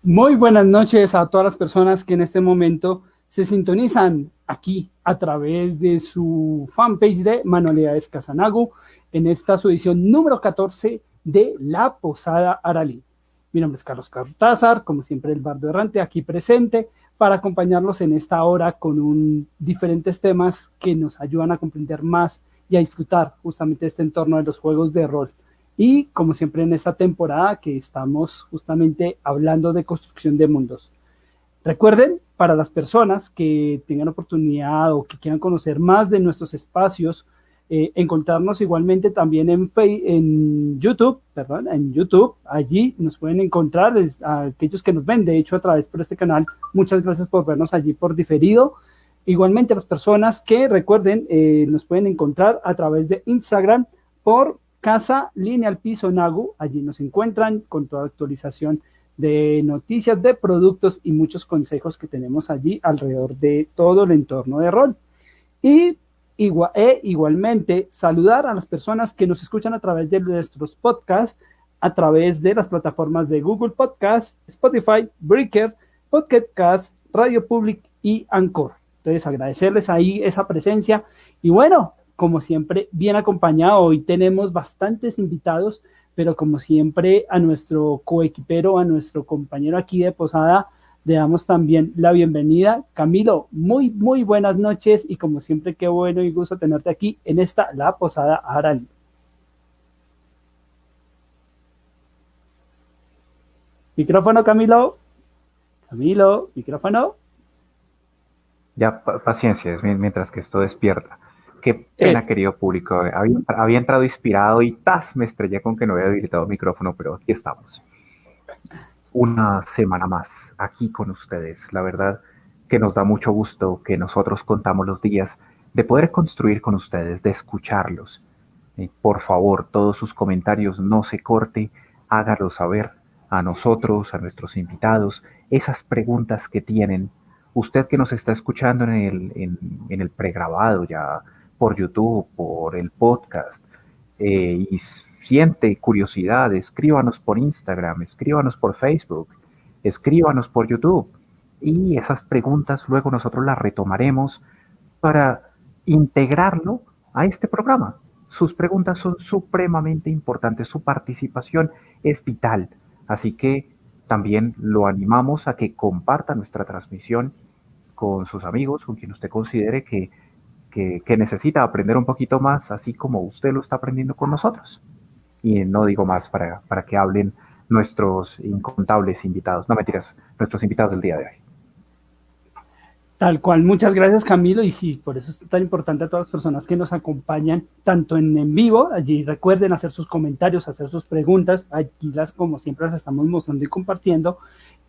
Muy buenas noches a todas las personas que en este momento se sintonizan aquí a través de su fanpage de Manualidades Casanagu en esta su edición número 14 de La Posada Aralí. Mi nombre es Carlos Cortázar, como siempre el bardo errante aquí presente para acompañarlos en esta hora con diferentes temas que nos ayudan a comprender más y a disfrutar justamente este entorno de los juegos de rol. Y como siempre en esta temporada que estamos justamente hablando de construcción de mundos. Recuerden, para las personas que tengan oportunidad o que quieran conocer más de nuestros espacios, encontrarnos igualmente también en YouTube, perdón, en YouTube. Allí nos pueden encontrar a aquellos que nos ven, de hecho, a través por este canal. Muchas gracias por vernos allí por diferido. Igualmente, las personas que recuerden, nos pueden encontrar a través de Instagram por Casa Lineal Piso Nagu. Allí nos encuentran con toda actualización de noticias, de productos y muchos consejos que tenemos allí alrededor de todo el entorno de rol. Y igualmente saludar a las personas que nos escuchan a través de nuestros podcasts, a través de las plataformas de Google Podcast, Spotify, Breaker, Pocket Cast, Radio Public y Anchor. Entonces agradecerles ahí esa presencia y bueno, como siempre, bien acompañado. Hoy tenemos bastantes invitados, pero como siempre a nuestro coequipero, a nuestro compañero aquí de Posada, le damos también la bienvenida. Camilo, muy buenas noches y como siempre, qué bueno y gusto tenerte aquí en esta La Posada Aralí. Micrófono, Camilo. Camilo, micrófono. Ya, paciencia, mientras que esto despierta. Qué pena, Es. querido público. Había entrado inspirado y ¡tas! Me estrellé con que no había habilitado el micrófono, pero aquí estamos. Una semana más aquí con ustedes. La verdad que nos da mucho gusto que nosotros contamos los días de poder construir con ustedes, de escucharlos. Por favor, todos sus comentarios no se corte, hágalos saber a nosotros, a nuestros invitados, esas preguntas que tienen. Usted que nos está escuchando en el pregrabado ya por YouTube, por el podcast, y siente curiosidad, escríbanos por Instagram, escríbanos por Facebook, escríbanos por YouTube. Y esas preguntas luego nosotros las retomaremos para integrarlo a este programa. Sus preguntas son supremamente importantes, su participación es vital. Así que también lo animamos a que comparta nuestra transmisión con sus amigos, con quien usted considere que necesita aprender un poquito más, así como usted lo está aprendiendo con nosotros. Y no digo más para que hablen nuestros incontables invitados, no mentiras, nuestros invitados del día de hoy. Tal cual, muchas gracias Camilo y sí, por eso es tan importante a todas las personas que nos acompañan tanto en vivo, allí recuerden hacer sus comentarios, hacer sus preguntas, aquí las como siempre las estamos mostrando y compartiendo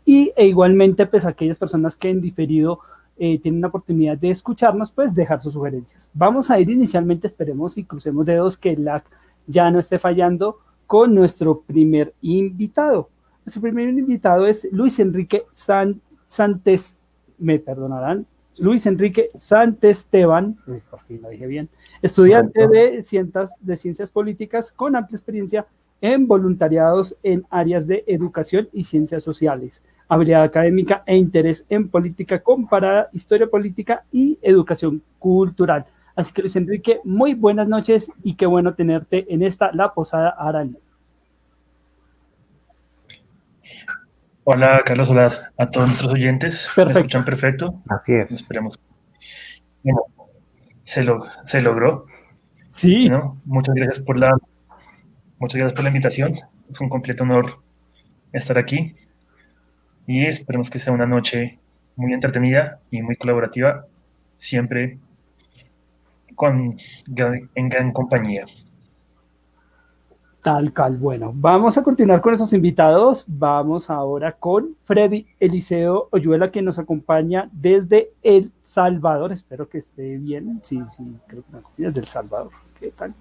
e igualmente pues aquellas personas que en diferido tienen la oportunidad de escucharnos pues dejar sus sugerencias. Vamos a ir inicialmente, esperemos y crucemos dedos que el lag ya no esté fallando con nuestro primer invitado. Nuestro primer invitado es Luis Enrique Santes, me perdonarán, Luis Enrique Santesteban, por fin lo dije bien, estudiante Correcto. de ciencias políticas con amplia experiencia en voluntariados en áreas de educación y ciencias sociales, habilidad académica e interés en política comparada, historia política y educación cultural. Así que Luis Enrique, muy buenas noches y qué bueno tenerte en esta La Posada Aralí. Hola Carlos, hola a todos nuestros oyentes. ¿Me Perfecto. escuchan perfecto? Así es. Esperemos. Bueno, se logró. Sí, Bueno, muchas gracias por la invitación. Es un completo honor estar aquí y esperemos que sea una noche muy entretenida y muy colaborativa, siempre en gran compañía. tal cual. Bueno, vamos a continuar con esos invitados. Vamos ahora con Freddy Eliseo Oyuela, que nos acompaña desde El Salvador. Espero que esté bien. Sí, creo que es del Salvador. ¿Qué tal?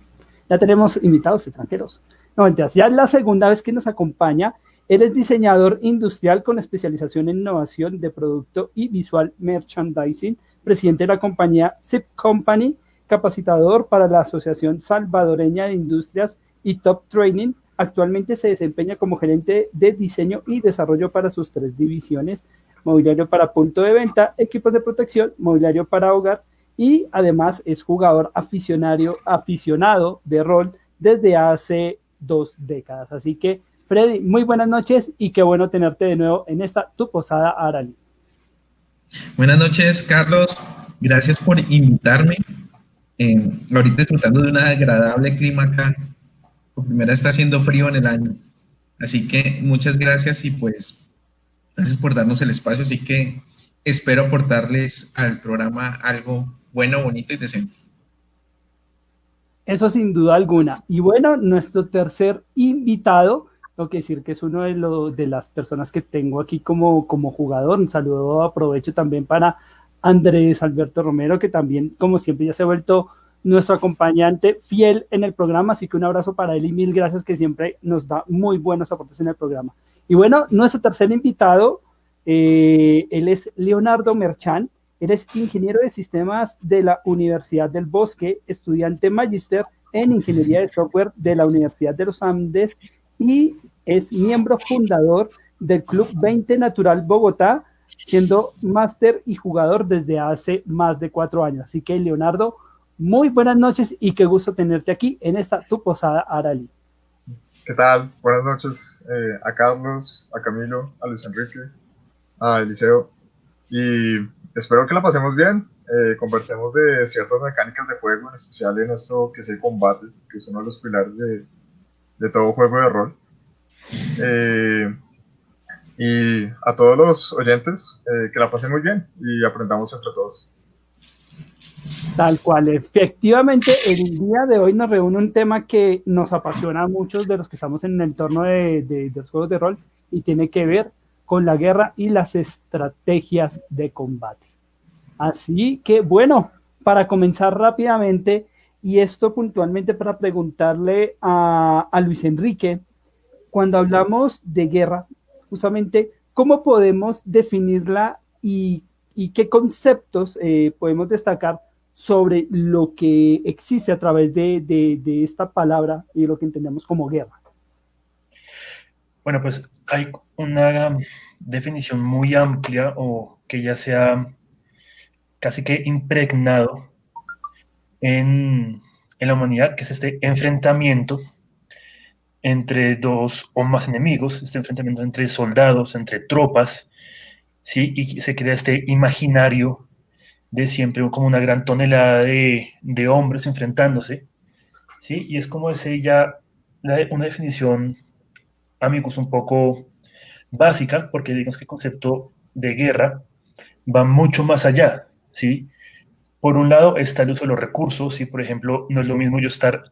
Ya tenemos invitados extranjeros. No, mentiras, ya es la segunda vez que nos acompaña. Él es diseñador industrial con especialización en innovación de producto y visual merchandising, presidente de la compañía Zip Company, capacitador para la Asociación Salvadoreña de Industrias y Top Training, Actualmente se desempeña como gerente de diseño y desarrollo para sus 3 divisiones: mobiliario para punto de venta, equipos de protección, mobiliario para hogar, y además es jugador aficionado de rol desde hace 2 décadas. Así que, Freddy, muy buenas noches y qué bueno tenerte de nuevo en esta tu posada Arali. Buenas noches, Carlos. Gracias por invitarme. Ahorita disfrutando de un agradable clima acá. Por primera está haciendo frío en el año. Así que muchas gracias y pues gracias por darnos el espacio. Así que espero aportarles al programa algo bueno, bonito y decente. Eso sin duda alguna. Y bueno, nuestro tercer invitado, tengo que decir que es uno de las personas que tengo aquí como jugador. Un saludo, aprovecho también para Andrés Alberto Romero, que también, como siempre, ya se ha vuelto nuestro acompañante fiel en el programa. Así que un abrazo para él y mil gracias, que siempre nos da muy buenos aportes en el programa. Y bueno, nuestro tercer invitado, él es Leonardo Merchán. Eres ingeniero de sistemas de la Universidad del Bosque, estudiante magíster en ingeniería de software de la Universidad de los Andes y es miembro fundador del Club 20 Natural Bogotá, siendo máster y jugador desde hace más de 4 años. Así que, Leonardo, muy buenas noches y qué gusto tenerte aquí en esta tu posada Arali. ¿Qué tal? Buenas noches a Carlos, a Camilo, a Luis Enrique, a Eliseo, y espero que la pasemos bien. Conversemos de ciertas mecánicas de juego, en especial en esto que es el combate, que es uno de los pilares de todo juego de rol. Y a todos los oyentes, que la pasen muy bien y aprendamos entre todos. Tal cual, efectivamente, el día de hoy nos reúne un tema que nos apasiona a muchos de los que estamos en el entorno de los juegos de rol, y tiene que ver con la guerra y las estrategias de combate. Así que, bueno, para comenzar rápidamente, y esto puntualmente para preguntarle a Luis Enrique, cuando hablamos de guerra, justamente, ¿cómo podemos definirla y qué conceptos podemos destacar sobre lo que existe a través de esta palabra y lo que entendemos como guerra? Bueno, pues hay una definición muy amplia o que ya se ha casi que impregnado en la humanidad, que es este enfrentamiento entre dos o más enemigos, este enfrentamiento entre soldados, entre tropas, ¿sí? Y se crea este imaginario de siempre como una gran tonelada de hombres enfrentándose, ¿sí? Y es como ese ya una definición, amigos, un poco básica, porque digamos que el concepto de guerra va mucho más allá, ¿sí? Por un lado está el uso de los recursos, ¿sí? Por ejemplo, no es lo mismo yo estar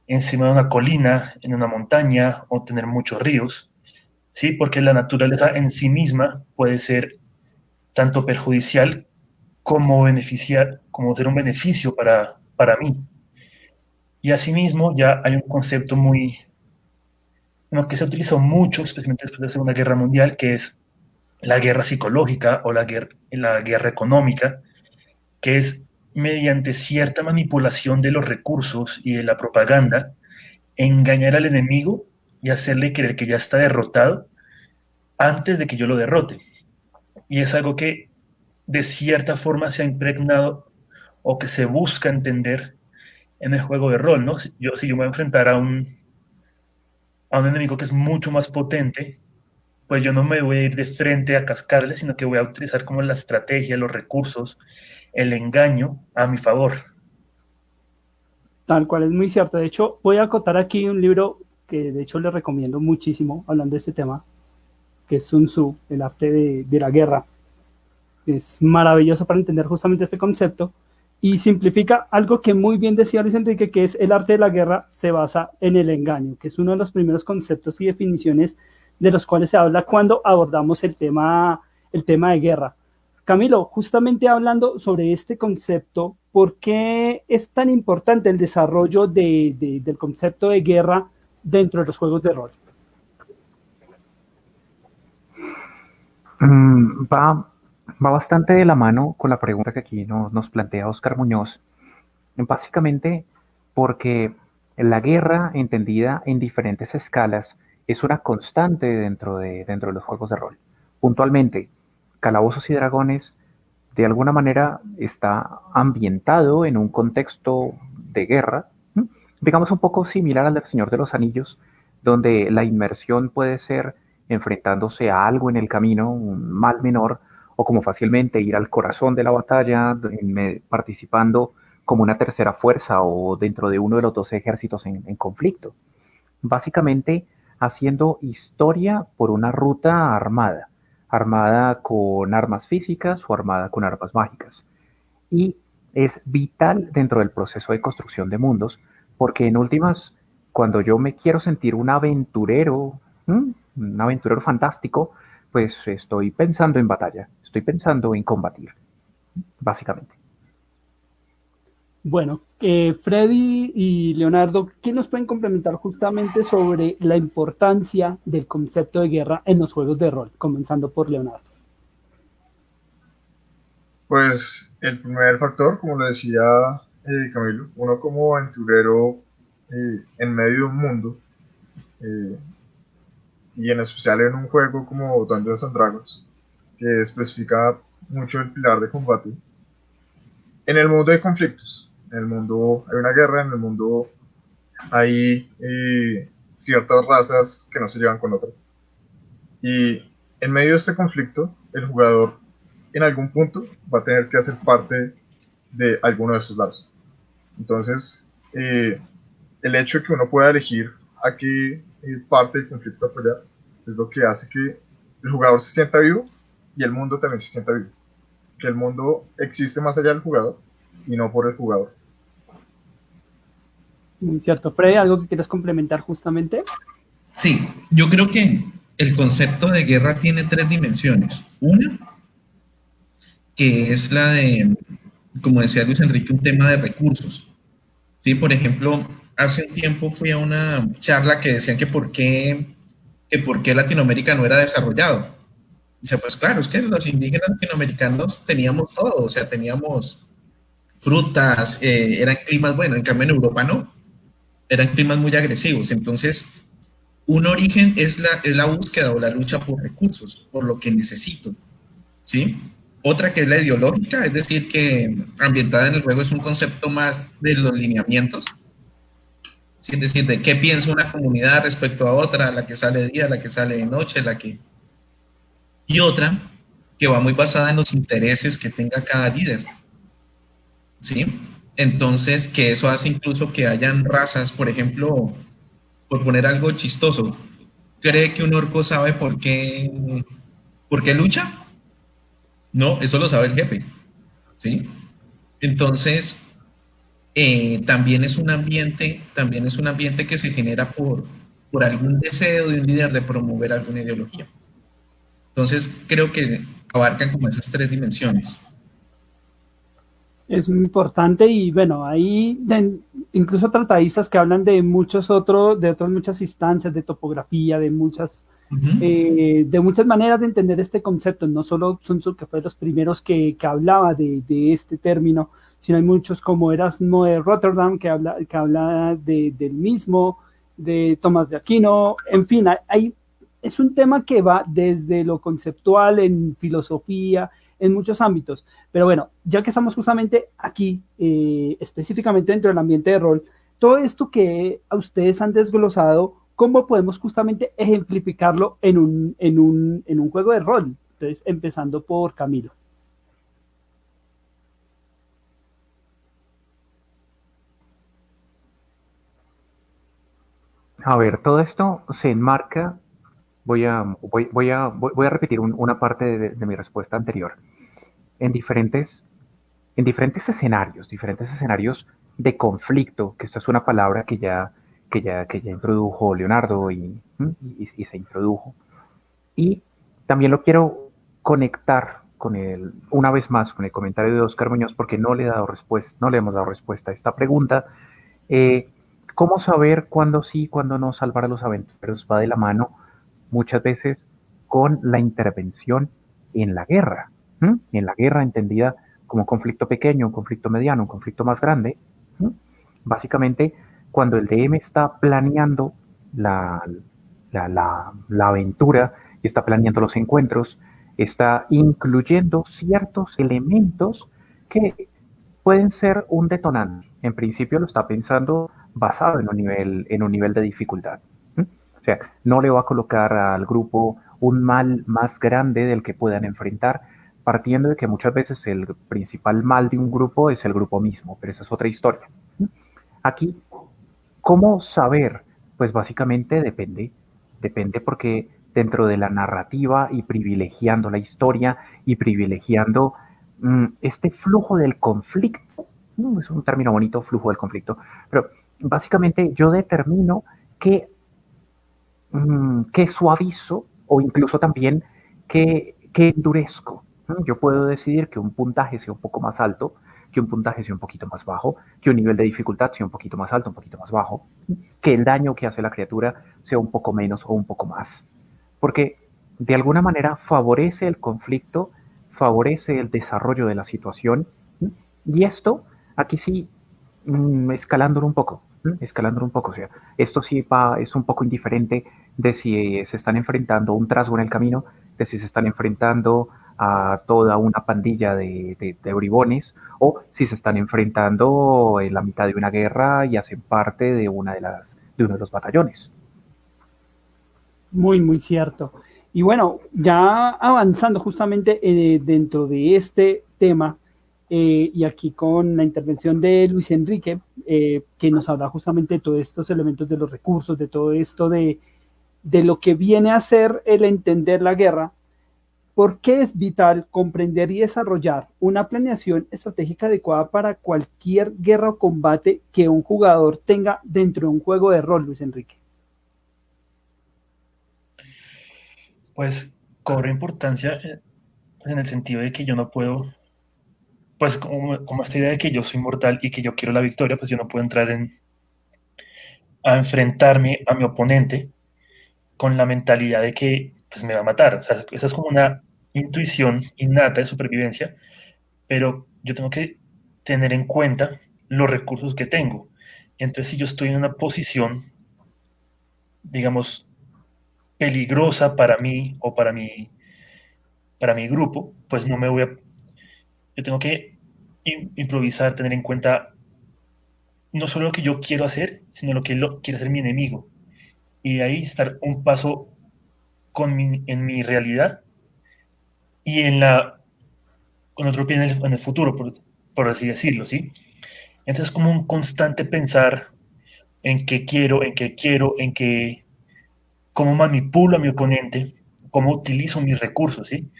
encima de una colina, en una montaña, o tener muchos ríos, ¿sí? Porque la naturaleza en sí misma puede ser tanto perjudicial como beneficiar, como ser un beneficio para mí. Y asimismo ya hay un concepto muy, bueno, que se ha utilizado mucho, especialmente después de la Segunda Guerra Mundial, que es la guerra psicológica o la guerra económica, que es mediante cierta manipulación de los recursos y de la propaganda, engañar al enemigo y hacerle creer que ya está derrotado antes de que yo lo derrote. Y es algo que de cierta forma se ha impregnado o que se busca entender en el juego de rol, ¿no? Si yo me voy a enfrentar a un enemigo que es mucho más potente, pues yo no me voy a ir de frente a cascarle, sino que voy a utilizar como la estrategia, los recursos, el engaño a mi favor. Tal cual, es muy cierto. De hecho, voy a acotar aquí un libro que de hecho le recomiendo muchísimo hablando de este tema, que es Sun Tzu, el arte de la guerra. Es maravilloso para entender justamente este concepto y simplifica algo que muy bien decía Luis Enrique, que es el arte de la guerra se basa en el engaño, que es uno de los primeros conceptos y definiciones de los cuales se habla cuando abordamos el tema de guerra. Camilo, justamente hablando sobre este concepto, ¿por qué es tan importante el desarrollo del concepto de guerra dentro de los juegos de rol? Va bastante de la mano con la pregunta que aquí nos plantea Oscar Muñoz. Básicamente porque La guerra, entendida en diferentes escalas, es una constante dentro de los juegos de rol. Puntualmente, Calabozos y Dragones de alguna manera está ambientado en un contexto de guerra, ¿m? Digamos un poco similar al del Señor de los Anillos, donde la inmersión puede ser enfrentándose a algo en el camino, un mal menor, o como fácilmente ir al corazón de la batalla, participando como una tercera fuerza o dentro de uno de los dos ejércitos en conflicto. Básicamente haciendo historia por una ruta armada, armada con armas físicas o armada con armas mágicas. Y es vital dentro del proceso de construcción de mundos, porque en últimas, cuando yo me quiero sentir un aventurero fantástico, pues estoy pensando en batalla, estoy pensando en combatir, básicamente. Bueno, Freddy y Leonardo, ¿qué nos pueden complementar justamente sobre la importancia del concepto de guerra en los juegos de rol? Comenzando por Leonardo. Pues el primer factor, como lo decía Camilo, uno como aventurero en medio de un mundo, eh, y en especial en un juego como Dungeons and Dragons, que especifica mucho el pilar de combate. En el mundo hay conflictos, en el mundo hay una guerra, en el mundo hay ciertas razas que no se llevan con otras. Y en medio de este conflicto, el jugador en algún punto va a tener que hacer parte de alguno de esos lados. Entonces, el hecho de que uno pueda elegir a qué parte del conflicto apoyar es lo que hace que el jugador se sienta vivo y el mundo también se sienta vivo. Que el mundo existe más allá del jugador y no por el jugador. Muy cierto. Freddy, ¿algo que quieras complementar justamente? Sí, yo creo que el concepto de guerra tiene tres dimensiones. Una, que es la de, como decía Luis Enrique, un tema de recursos. Sí, por ejemplo, hace un tiempo fui a una charla que decían que por qué Latinoamérica no era desarrollado. Dice, pues claro, es que los indígenas latinoamericanos teníamos todo, o sea, teníamos frutas, eran climas, bueno, en cambio en Europa no, eran climas muy agresivos. Entonces, un origen es la búsqueda o la lucha por recursos, por lo que necesito, ¿sí? Otra que es la ideológica, es decir, que ambientada en el juego es un concepto más de los lineamientos, ¿sí? Es decir, de qué piensa una comunidad respecto a otra, la que sale de día, la que sale de noche, la que... Y otra que va muy basada en los intereses que tenga cada líder, ¿sí? Entonces, que eso hace incluso que hayan razas, por ejemplo, por poner algo chistoso, ¿cree que un orco sabe por qué lucha? No, eso lo sabe el jefe, ¿sí? Entonces, también es un ambiente que se genera por algún deseo de un líder de promover alguna ideología. Entonces, creo que abarcan como esas tres dimensiones. Es muy importante y bueno, hay incluso tratadistas que hablan de de otras muchas instancias, de topografía, de muchas maneras de entender este concepto. No solo Sun Tzu, que fue de los primeros que hablaba de este término, sino hay muchos como Erasmo de Rotterdam que habla del mismo, de Tomás de Aquino, en fin, es un tema que va desde lo conceptual en filosofía, en muchos ámbitos. Pero bueno, ya que estamos justamente aquí, específicamente dentro del ambiente de rol, todo esto que a ustedes han desglosado, ¿cómo podemos justamente ejemplificarlo en un juego de rol? Entonces, empezando por Camilo. A ver, todo esto se enmarca, voy a repetir una parte de mi respuesta anterior, en diferentes diferentes escenarios de conflicto, que esta es una palabra que ya introdujo Leonardo y se introdujo. Y también lo quiero conectar una vez más con el comentario de Oscar Muñoz, porque no le hemos dado respuesta a esta pregunta. Eh, ¿Cómo saber cuándo sí, cuándo no salvar a los aventureros? Va de la mano muchas veces con la intervención en la guerra. En la guerra entendida como un conflicto pequeño, un conflicto mediano, un conflicto más grande. Básicamente cuando el DM está planeando la aventura y está planeando los encuentros, está incluyendo ciertos elementos que pueden ser un detonante. En principio lo está pensando basado en un nivel de dificultad. O sea, no le va a colocar al grupo un mal más grande del que puedan enfrentar, partiendo de que muchas veces el principal mal de un grupo es el grupo mismo, pero esa es otra historia. Aquí, ¿cómo saber? Pues básicamente depende porque dentro de la narrativa y privilegiando la historia y privilegiando este flujo del conflicto, es un término bonito, flujo del conflicto, pero básicamente yo determino qué suavizo o incluso también que endurezco. Yo puedo decidir que un puntaje sea un poco más alto, que un puntaje sea un poquito más bajo, que un nivel de dificultad sea un poquito más alto, un poquito más bajo, que el daño que hace la criatura sea un poco menos o un poco más. Porque de alguna manera favorece el conflicto, favorece el desarrollo de la situación, y esto, aquí sí, escalándolo un poco, o sea, esto sí es un poco indiferente de si se están enfrentando a un trasgo en el camino, de si se están enfrentando a toda una pandilla de bribones, o si se están enfrentando en la mitad de una guerra y hacen parte de uno de los batallones. Muy, muy cierto. Y bueno, ya avanzando justamente dentro de este tema, y aquí con la intervención de Luis Enrique, que nos habla justamente de todos estos elementos de los recursos, de todo esto de lo que viene a ser el entender la guerra. ¿Por qué es vital comprender y desarrollar una planeación estratégica adecuada para cualquier guerra o combate que un jugador tenga dentro de un juego de rol, Luis Enrique? Pues cobra importancia en el sentido de que yo no puedo, pues como esta idea de que yo soy mortal y que yo quiero la victoria, pues yo no puedo entrar a enfrentarme a mi oponente con la mentalidad de que pues, me va a matar. O sea, esa es como una intuición innata de supervivencia, pero yo tengo que tener en cuenta los recursos que tengo. Entonces, si yo estoy en una posición, digamos, peligrosa para mí o para mi grupo, pues no me voy a... Yo tengo que improvisar, tener en cuenta no solo lo que yo quiero hacer, sino lo que quiere hacer mi enemigo. Y de ahí estar un paso en mi realidad y con otro pie en el futuro, por así decirlo, ¿sí? Entonces, como un constante pensar en qué, cómo manipulo a mi oponente, cómo utilizo mis recursos, ¿sí?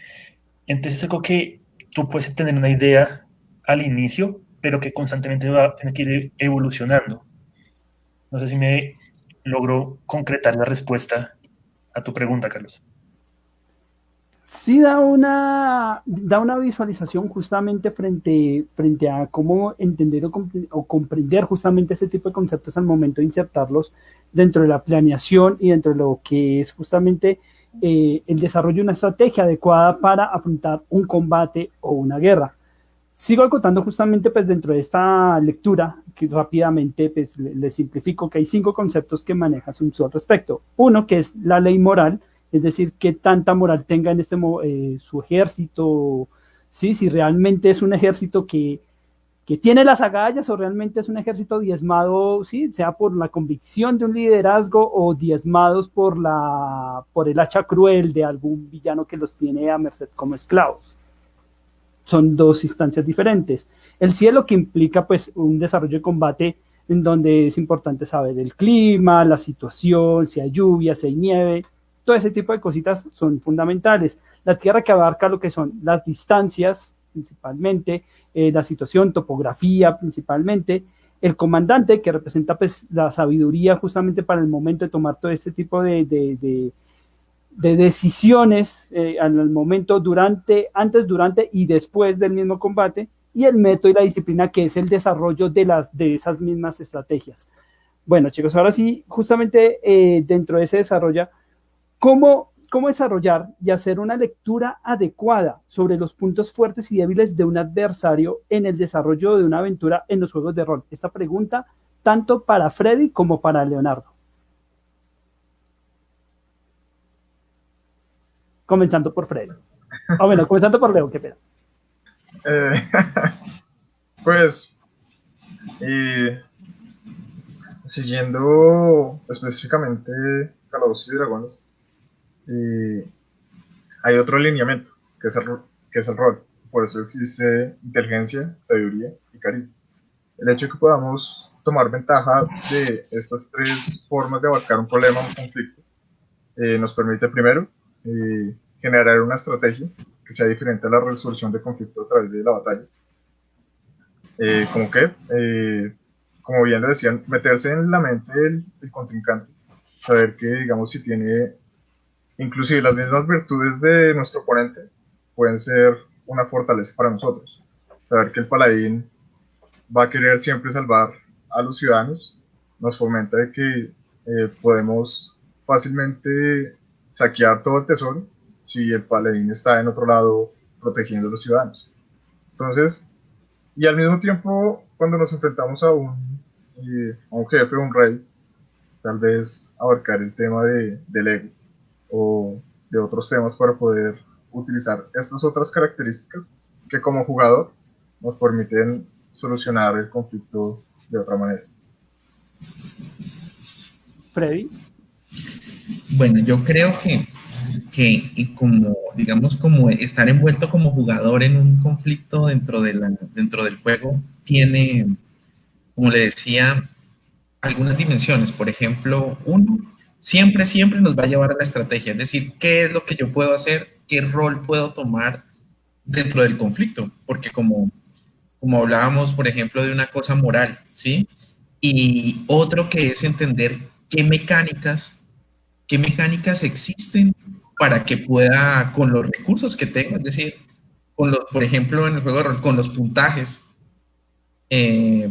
Entonces, es algo que tú puedes tener una idea al inicio, pero que constantemente va a tener que ir evolucionando. No sé si me logró concretar la respuesta a tu pregunta, Carlos. Sí da una visualización justamente frente a cómo entender o comprender justamente ese tipo de conceptos al momento de insertarlos dentro de la planeación y dentro de lo que es justamente el desarrollo de una estrategia adecuada para afrontar un combate o una guerra. Sigo acotando justamente pues dentro de esta lectura, que rápidamente pues, le simplifico que hay 5 conceptos que maneja Sun Tzu al respecto. Uno, que es la ley moral, es decir, qué tanta moral tenga en su ejército, ¿sí? Si realmente es un ejército que tiene las agallas o realmente es un ejército diezmado, ¿sí? Sea por la convicción de un liderazgo o diezmados por el hacha cruel de algún villano que los tiene a merced como esclavos. Son 2 instancias diferentes. El cielo, que implica pues un desarrollo de combate en donde es importante saber el clima, la situación, si hay lluvia, si hay nieve, todo ese tipo de cositas son fundamentales. La tierra, que abarca lo que son las distancias principalmente, la situación, topografía principalmente, el comandante, que representa pues la sabiduría justamente para el momento de tomar todo este tipo de decisiones al momento, antes, durante y después del mismo combate, y el método y la disciplina, que es el desarrollo de esas mismas estrategias. Bueno, chicos, ahora sí, justamente dentro de ese desarrollo, ¿cómo desarrollar y hacer una lectura adecuada sobre los puntos fuertes y débiles de un adversario en el desarrollo de una aventura en los juegos de rol? Esta pregunta tanto para Freddy como para Leonardo. Comenzando por Freddy. Bueno, comenzando por Leo, qué pena. Pues, siguiendo específicamente Calabozos y Dragones, hay otro alineamiento, que es el rol. Por eso existe inteligencia, sabiduría y carisma. El hecho de que podamos tomar ventaja de estas tres formas de abarcar un problema o un conflicto nos permite primero generar una estrategia que sea diferente a la resolución de conflicto a través de la batalla. Como bien lo decían, meterse en la mente del contrincante, saber que, digamos, si tiene inclusive las mismas virtudes de nuestro oponente, pueden ser una fortaleza para nosotros. Saber que el paladín va a querer siempre salvar a los ciudadanos nos fomenta de que podemos fácilmente saquear todo el tesoro si el paladín está en otro lado protegiendo a los ciudadanos. Entonces, y al mismo tiempo, cuando nos enfrentamos a un jefe, un rey, tal vez abarcar el tema del ego o de otros temas para poder utilizar estas otras características que como jugador nos permiten solucionar el conflicto de otra manera. Freddy. Bueno, yo creo que como, digamos, como estar envuelto como jugador en un conflicto dentro del juego tiene, como le decía, algunas dimensiones. Por ejemplo, uno, siempre nos va a llevar a la estrategia, es decir, qué es lo que yo puedo hacer, qué rol puedo tomar dentro del conflicto, porque como hablábamos, por ejemplo, de una cosa moral, ¿sí? Y otro que es entender qué mecánicas existen para que pueda, con los recursos que tengo, es decir, por ejemplo, en el juego de rol, con los puntajes,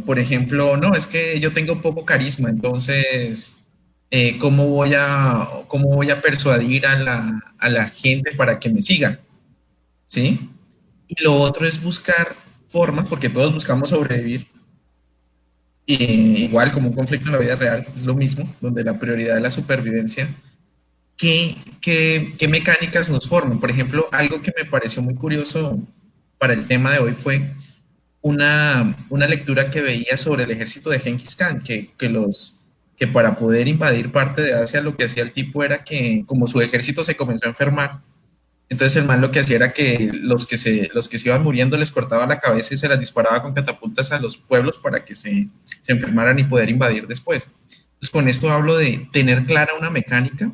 por ejemplo, no, es que yo tengo poco carisma, entonces, cómo voy a persuadir a la gente para que me sigan? ¿Sí? Y lo otro es buscar formas, porque todos buscamos sobrevivir, igual como un conflicto en la vida real, es lo mismo, donde la prioridad es la supervivencia. ¿Qué mecánicas nos forman? Por ejemplo, algo que me pareció muy curioso para el tema de hoy fue una lectura que veía sobre el ejército de Genghis Khan, que para poder invadir parte de Asia lo que hacía el tipo era que como su ejército se comenzó a enfermar, entonces el man lo que hacía era que los que se iban muriendo les cortaba la cabeza y se las disparaba con catapultas a los pueblos para que se enfermaran y poder invadir después. Entonces con esto hablo de tener clara una mecánica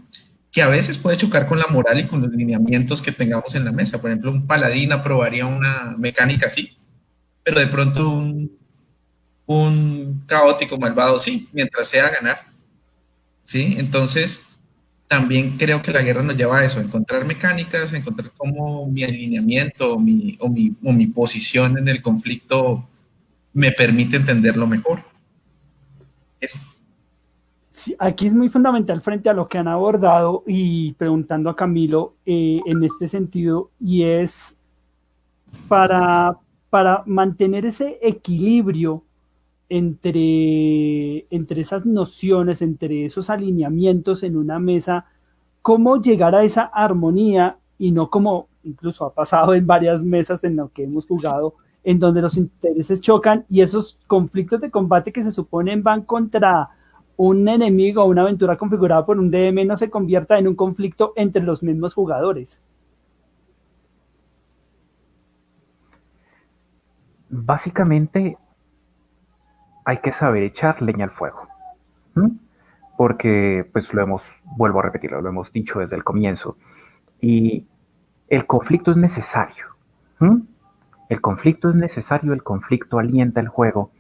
que a veces puede chocar con la moral y con los lineamientos que tengamos en la mesa. Por ejemplo, un paladín aprobaría una mecánica así, pero de pronto un caótico malvado sí, mientras sea ganar. ¿Sí? Entonces, también creo que la guerra nos lleva a eso, a encontrar mecánicas, a encontrar cómo mi alineamiento o mi posición en el conflicto me permite entenderlo mejor. Eso. Sí, aquí es muy fundamental frente a lo que han abordado y preguntando a Camilo en este sentido, y es para mantener ese equilibrio entre esas nociones, entre esos alineamientos en una mesa, cómo llegar a esa armonía y no como incluso ha pasado en varias mesas en las que hemos jugado, en donde los intereses chocan y esos conflictos de combate que se suponen van contra un enemigo o una aventura configurada por un DM no se convierta en un conflicto entre los mismos jugadores. Básicamente hay que saber echar leña al fuego. ¿Mm? Porque, pues vuelvo a repetirlo, lo hemos dicho desde el comienzo. Y el conflicto es necesario. ¿Mm? El conflicto es necesario, el conflicto alienta el juego.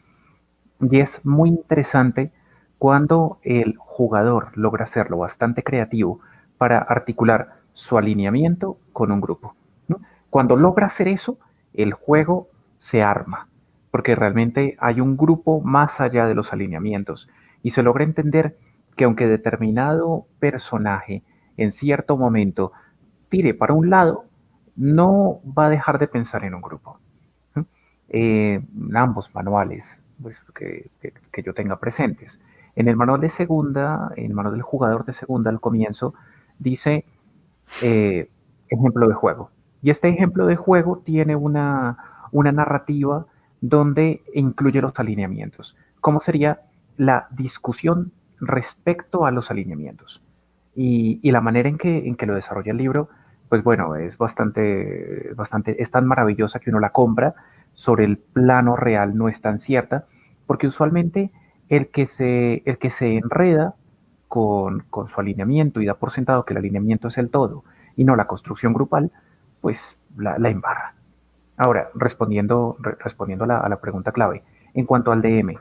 Y es muy interesante cuando el jugador logra hacerlo bastante creativo para articular su alineamiento con un grupo. ¿No? Cuando logra hacer eso, el juego se arma, porque realmente hay un grupo más allá de los alineamientos y se logra entender que aunque determinado personaje en cierto momento tire para un lado, no va a dejar de pensar en un grupo. Ambos manuales pues, que yo tenga presentes. En el manual de segunda, en el manual del jugador de segunda, al comienzo, dice eh, ejemplo de juego. Y este ejemplo de juego tiene una narrativa donde incluye los alineamientos. ¿Cómo sería la discusión respecto a los alineamientos? Y la manera en que lo desarrolla el libro, pues bueno, es es tan maravillosa que uno la compra. Sobre el plano real no es tan cierta, porque usualmente el que se enreda con su alineamiento y da por sentado que el alineamiento es el todo y no la construcción grupal, pues la embarra. Ahora, respondiendo a la pregunta clave, en cuanto al DM,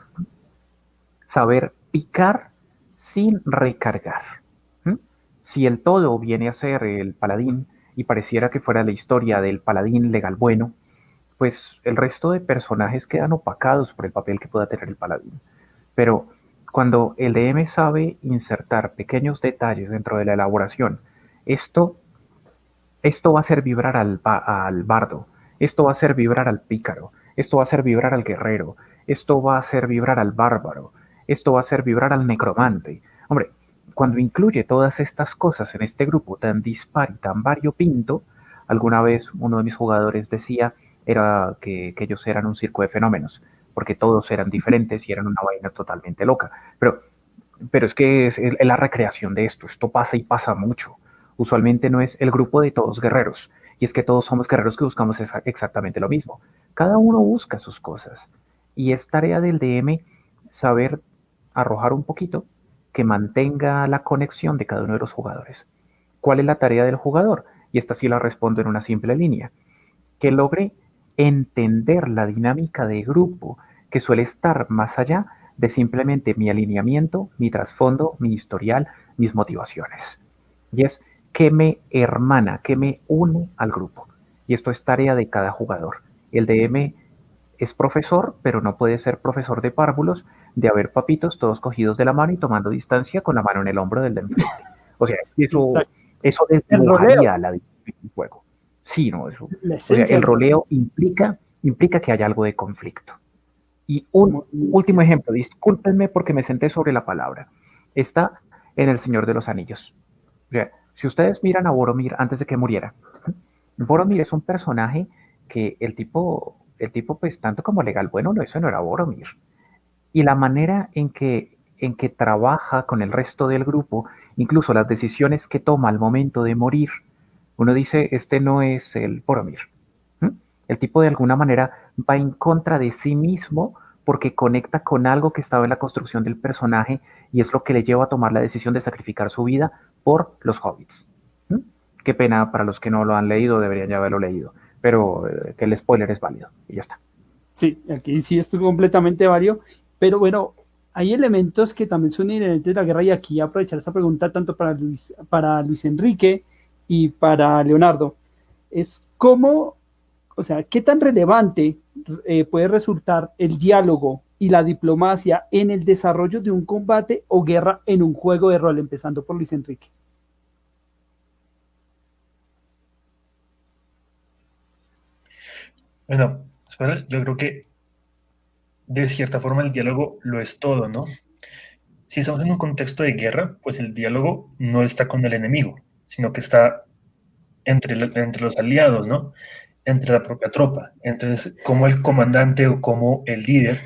saber picar sin recargar. ¿Mm? Si el todo viene a ser el paladín y pareciera que fuera la historia del paladín legal bueno, pues el resto de personajes quedan opacados por el papel que pueda tener el paladín. Pero cuando el DM sabe insertar pequeños detalles dentro de la elaboración, esto, esto va a hacer vibrar al bardo, esto va a hacer vibrar al pícaro, esto va a hacer vibrar al guerrero, esto va a hacer vibrar al bárbaro, esto va a hacer vibrar al necromante. Hombre, cuando incluye todas estas cosas en este grupo tan dispar y tan variopinto, alguna vez uno de mis jugadores decía era que ellos eran un circo de fenómenos, porque todos eran diferentes y eran una vaina totalmente loca. Pero es que es la recreación de esto pasa y pasa mucho. Usualmente no es el grupo de todos guerreros, y es que todos somos guerreros que buscamos exactamente lo mismo. Cada uno busca sus cosas, y es tarea del DM saber arrojar un poquito que mantenga la conexión de cada uno de los jugadores. ¿Cuál es la tarea del jugador? Y esta sí la respondo en una simple línea. Que logre entender la dinámica de grupo que suele estar más allá de simplemente mi alineamiento, mi trasfondo, mi historial, mis motivaciones. Y es que me hermana, que me une al grupo. Y esto es tarea de cada jugador. El DM es profesor, pero no puede ser profesor de párvulos, de haber papitos todos cogidos de la mano y tomando distancia con la mano en el hombro del de enfrente. O sea, eso desdibujaría la dinámica del juego. Sí, no, eso. O sea, el roleo implica que haya algo de conflicto. Y un último ejemplo, discúlpenme porque me senté sobre la palabra. Está en El Señor de los Anillos. O sea, si ustedes miran a Boromir antes de que muriera, Boromir es un personaje que el tipo pues tanto como legal, bueno, no, eso no era Boromir. Y la manera en que trabaja con el resto del grupo, incluso las decisiones que toma al momento de morir, uno dice, este no es el Boromir. ¿Mm? El tipo de alguna manera va en contra de sí mismo porque conecta con algo que estaba en la construcción del personaje y es lo que le lleva a tomar la decisión de sacrificar su vida por los hobbits. ¿Mm? Qué pena para los que no lo han leído, deberían ya haberlo leído, pero que el spoiler es válido y ya está. Sí, aquí sí es completamente válido, pero bueno, hay elementos que también son inherentes de la guerra y aquí aprovechar esta pregunta tanto para Luis Enrique y para Leonardo, es cómo, o sea, qué tan relevante puede resultar el diálogo y la diplomacia en el desarrollo de un combate o guerra en un juego de rol, empezando por Luis Enrique. Bueno, yo creo que de cierta forma el diálogo lo es todo, ¿no? Si estamos en un contexto de guerra, pues el diálogo no está con el enemigo, sino que está entre los aliados, ¿no? Entre la propia tropa. Entonces, cómo el comandante o cómo el líder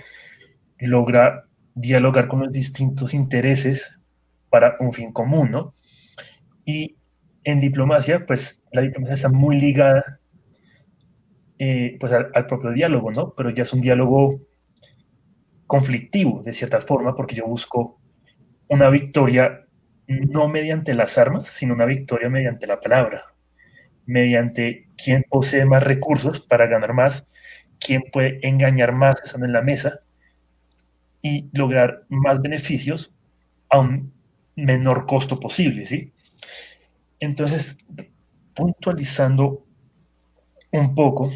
logra dialogar con los distintos intereses para un fin común, ¿no? Y en diplomacia, pues la diplomacia está muy ligada pues al propio diálogo, ¿no? Pero ya es un diálogo conflictivo, de cierta forma, porque yo busco una victoria no mediante las armas, sino una victoria mediante la palabra, mediante quién posee más recursos para ganar más, quién puede engañar más estando en la mesa y lograr más beneficios a un menor costo posible, ¿sí? Entonces, puntualizando un poco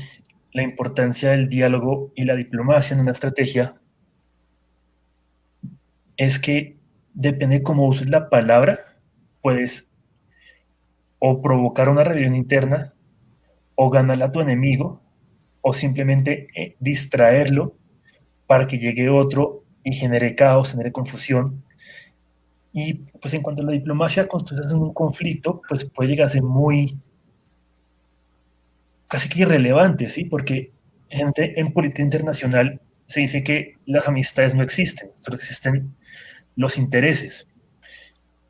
la importancia del diálogo y la diplomacia en una estrategia, es que depende de cómo uses la palabra, puedes o provocar una rebelión interna, o ganarle a tu enemigo, o simplemente distraerlo para que llegue otro y genere caos, genere confusión. Y pues en cuanto a la diplomacia, cuando tú estás en un conflicto, pues puede llegar a ser muy, casi que irrelevante, ¿sí? Porque gente en política internacional se dice que las amistades no existen, solo existen los intereses.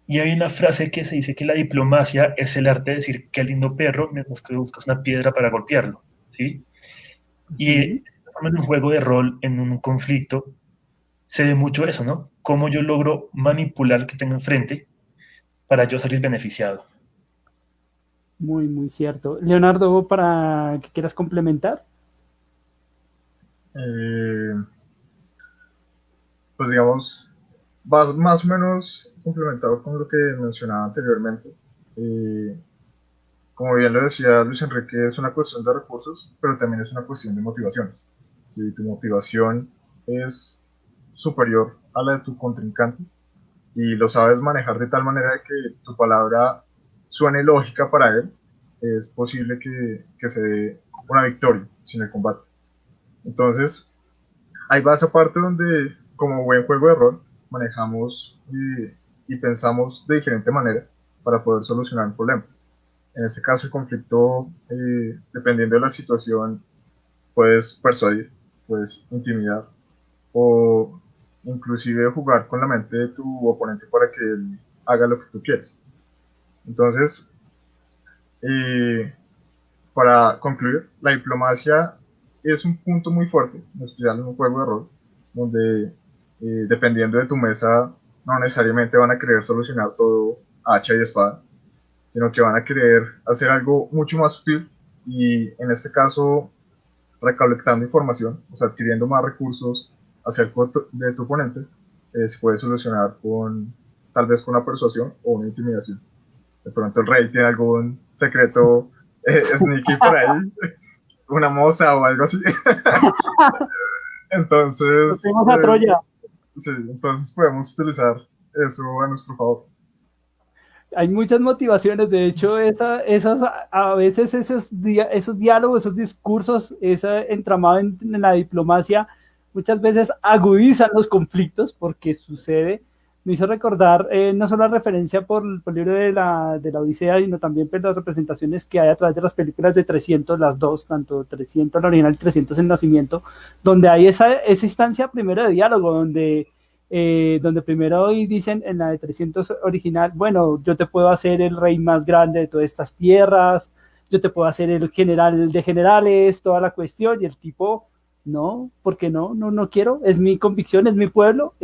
Y hay una frase que se dice que la diplomacia es el arte de decir qué lindo perro mientras que buscas una piedra para golpearlo, ¿sí? Y en un juego de rol, en un conflicto, se ve mucho eso, ¿no? Cómo yo logro manipular al que tengo enfrente para yo salir beneficiado. Muy, muy cierto. Leonardo, para que quieras complementar. Pues digamos, va más o menos complementado con lo que mencionaba anteriormente. Como bien lo decía Luis Enrique, es una cuestión de recursos, pero también es una cuestión de motivaciones. Si tu motivación es superior a la de tu contrincante y lo sabes manejar de tal manera que tu palabra suene lógica para él, es posible que se dé una victoria sin el combate. Entonces, ahí va esa parte donde, como buen juego de rol, manejamos y pensamos de diferente manera para poder solucionar el problema. En este caso, el conflicto, dependiendo de la situación, puedes persuadir, puedes intimidar o inclusive jugar con la mente de tu oponente para que él haga lo que tú quieres. Entonces, para concluir, la diplomacia es un punto muy fuerte, en especial en un juego de rol, donde dependiendo de tu mesa, no necesariamente van a querer solucionar todo a hacha y espada, sino que van a querer hacer algo mucho más sutil y en este caso recolectando información, o sea, adquiriendo más recursos acerca de tu oponente, se puede solucionar tal vez con una persuasión o una intimidación. De pronto el rey tiene algún secreto sneaky por ahí, una moza o algo así. Entonces, a Troya. Sí, entonces podemos utilizar eso a nuestro favor. Hay muchas motivaciones, de hecho, a veces esos diálogos, esos discursos, ese entramado en la diplomacia, muchas veces agudizan los conflictos porque sucede. Me hizo recordar no solo la referencia por el libro de la Odisea, sino también por las representaciones que hay a través de las películas de 300, las dos, tanto 300 la original y 300 el nacimiento, donde hay esa instancia primero de diálogo, donde primero hoy dicen en la de 300 original, bueno, yo te puedo hacer el rey más grande de todas estas tierras, yo te puedo hacer el general de generales, toda la cuestión, y el tipo, no, porque no quiero, es mi convicción, es mi pueblo,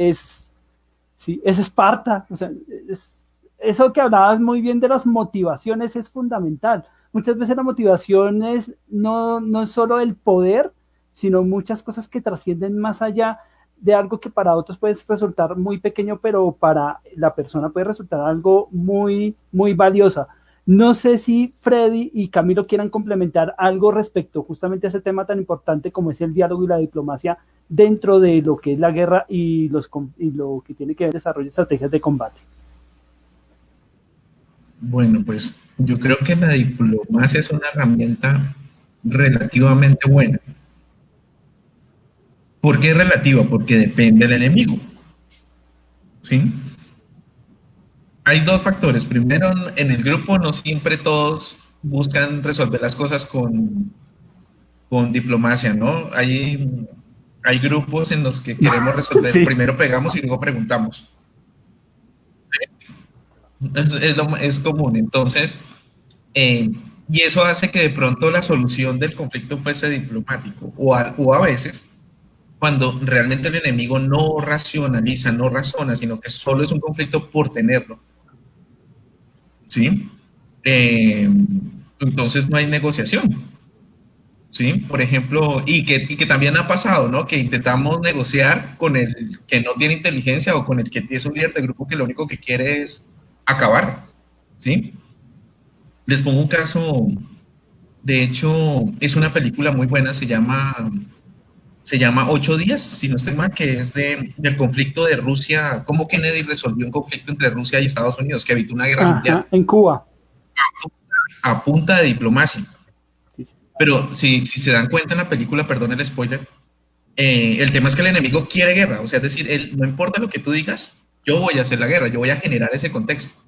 sí, es Esparta. O sea, eso que hablabas muy bien de las motivaciones es fundamental. Muchas veces la motivación no es solo el poder, sino muchas cosas que trascienden más allá de algo que para otros puede resultar muy pequeño, pero para la persona puede resultar algo muy, muy valiosa. No sé si Freddy y Camilo quieran complementar algo respecto justamente a ese tema tan importante como es el diálogo y la diplomacia dentro de lo que es la guerra y lo que tiene que ver con el desarrollo de estrategias de combate. Bueno, pues yo creo que la diplomacia es una herramienta relativamente buena. ¿Por qué es relativa? Porque depende del enemigo. ¿Sí? Hay dos factores. Primero, en el grupo no siempre todos buscan resolver las cosas con diplomacia, ¿no? Hay grupos en los que queremos resolver, sí. Primero pegamos y luego preguntamos. Es común. Entonces, y eso hace que de pronto la solución del conflicto fuese diplomático. O a veces, cuando realmente el enemigo no racionaliza, no razona, sino que solo es un conflicto por tenerlo. ¿Sí? Entonces no hay negociación. ¿Sí? Por ejemplo, y que también ha pasado, ¿no? Que intentamos negociar con el que no tiene inteligencia o con el que es un líder de grupo que lo único que quiere es acabar. ¿Sí? Les pongo un caso, de hecho, es una película muy buena, se llama 8 días, si no estoy mal, que es del conflicto de Rusia, cómo Kennedy resolvió un conflicto entre Rusia y Estados Unidos, que evitó una guerra mundial. En Cuba. A punta de diplomacia. Sí, sí. Pero si se dan cuenta en la película, perdón el spoiler, El tema es que el enemigo quiere guerra, o sea, es decir, él, no importa lo que tú digas, yo voy a hacer la guerra, yo voy a generar ese contexto.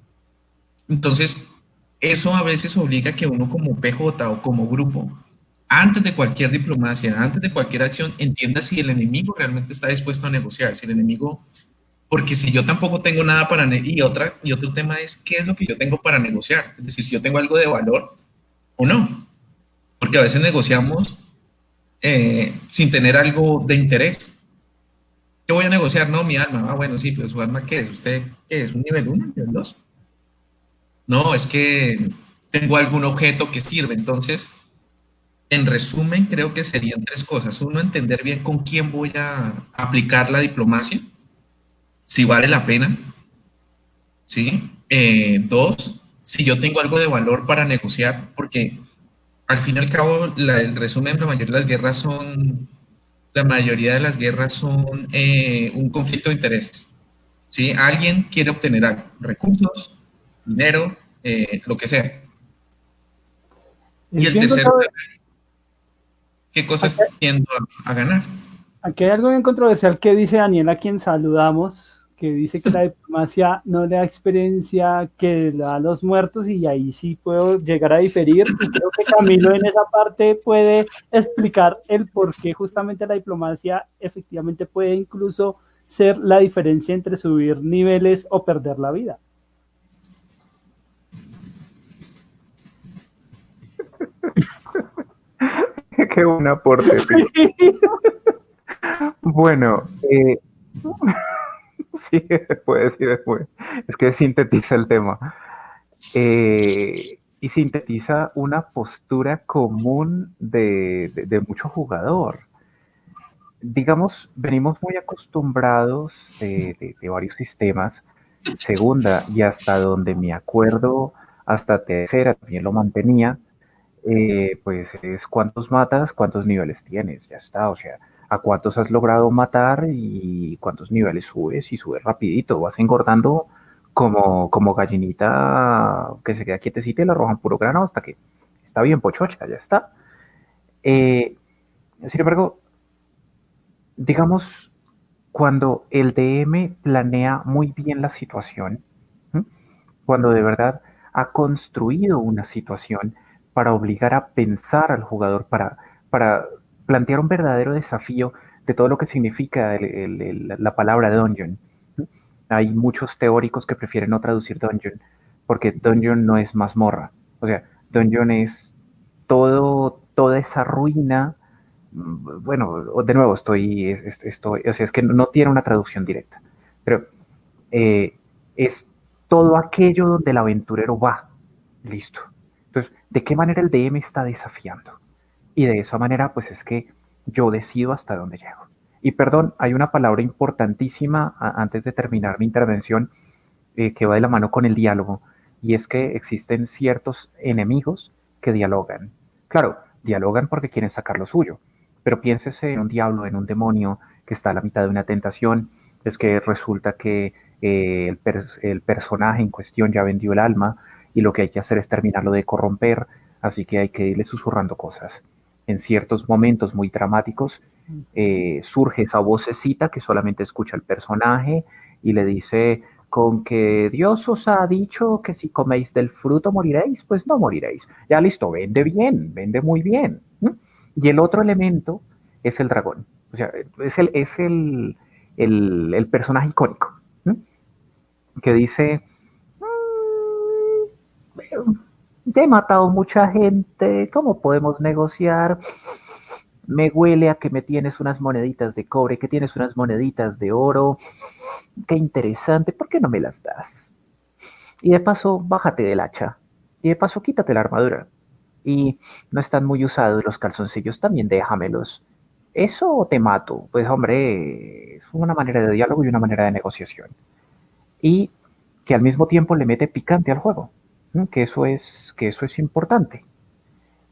Entonces, eso a veces obliga a que uno como PJ o como grupo, antes de cualquier diplomacia, antes de cualquier acción, entienda si el enemigo realmente está dispuesto a negociar, si el enemigo, porque si yo tampoco tengo nada para y otro tema es qué es lo que yo tengo para negociar, es decir, si yo tengo algo de valor o no, porque a veces negociamos sin tener algo de interés. ¿Qué voy a negociar? No, mi alma. Ah, bueno, sí, pero su alma, ¿qué es? ¿Usted qué es? ¿Un nivel 1, nivel 2? No, es que tengo algún objeto que sirve. Entonces, en resumen, creo que serían tres cosas. Uno, entender bien con quién voy a aplicar la diplomacia, si vale la pena, ¿sí? Dos, si yo tengo algo de valor para negociar, porque al fin y al cabo, el resumen, la mayoría de las guerras son un conflicto de intereses, ¿sí? Alguien quiere obtener algo, recursos, dinero, lo que sea. Y Es el bien tercero, controversial. ¿qué cosas tiendo a ganar? Aquí hay algo bien controversial que dice Daniel, a quien saludamos, que dice que la diplomacia no le da experiencia, que le da a los muertos, y ahí sí puedo llegar a diferir, y creo que Camilo en esa parte puede explicar el por qué justamente la diplomacia efectivamente puede incluso ser la diferencia entre subir niveles o perder la vida. Qué buen aporte, sí. Bueno, sí, puede decir después. Es que sintetiza el tema. Y sintetiza una postura común de mucho jugador. Digamos, venimos muy acostumbrados de varios sistemas, segunda y hasta donde me acuerdo, hasta tercera también lo mantenía, pues es cuántos matas, cuántos niveles tienes, ya está, o sea, a cuántos has logrado matar y cuántos niveles subes y subes rapidito, vas engordando como gallinita que se queda quietecita y le arrojan puro grano hasta que está bien pochocha, ya está. Eh, Sin embargo, digamos, cuando el DM planea muy bien la situación, ¿m? Cuando de verdad ha construido una situación para obligar a pensar al jugador, para plantear un verdadero desafío de todo lo que significa la palabra dungeon. Hay muchos teóricos que prefieren no traducir dungeon, porque dungeon no es mazmorra. O sea, dungeon es toda esa ruina. Bueno, de nuevo, o sea, es que no tiene una traducción directa, pero es todo aquello donde el aventurero va. Listo. Entonces, ¿de qué manera el DM está desafiando? Y de esa manera, pues es que yo decido hasta dónde llego. Y perdón, hay una palabra importantísima antes de terminar mi intervención que va de la mano con el diálogo, y es que existen ciertos enemigos que dialogan. Claro, dialogan porque quieren sacar lo suyo, pero piénsese en un diablo, en un demonio que está a la mitad de una tentación, es que resulta que el personaje en cuestión ya vendió el alma y lo que hay que hacer es terminarlo de corromper, así que hay que irle susurrando cosas. En ciertos momentos muy dramáticos surge esa vocecita que solamente escucha el personaje y le dice, con que Dios os ha dicho que si coméis del fruto moriréis, pues no moriréis. Ya listo, vende bien, vende muy bien. ¿M? Y el otro elemento es el dragón. O sea, es el personaje icónico, ¿m? Que dice, ya he matado mucha gente, ¿cómo podemos negociar? Me huele a que me tienes unas moneditas de cobre, que tienes unas moneditas de oro. Qué interesante, ¿por qué no me las das? Y de paso, bájate del hacha. Y de paso, quítate la armadura. Y no están muy usados los calzoncillos, también déjamelos. ¿Eso o te mato? Pues hombre, es una manera de diálogo y una manera de negociación. Y que al mismo tiempo le mete picante al juego. Que eso es importante.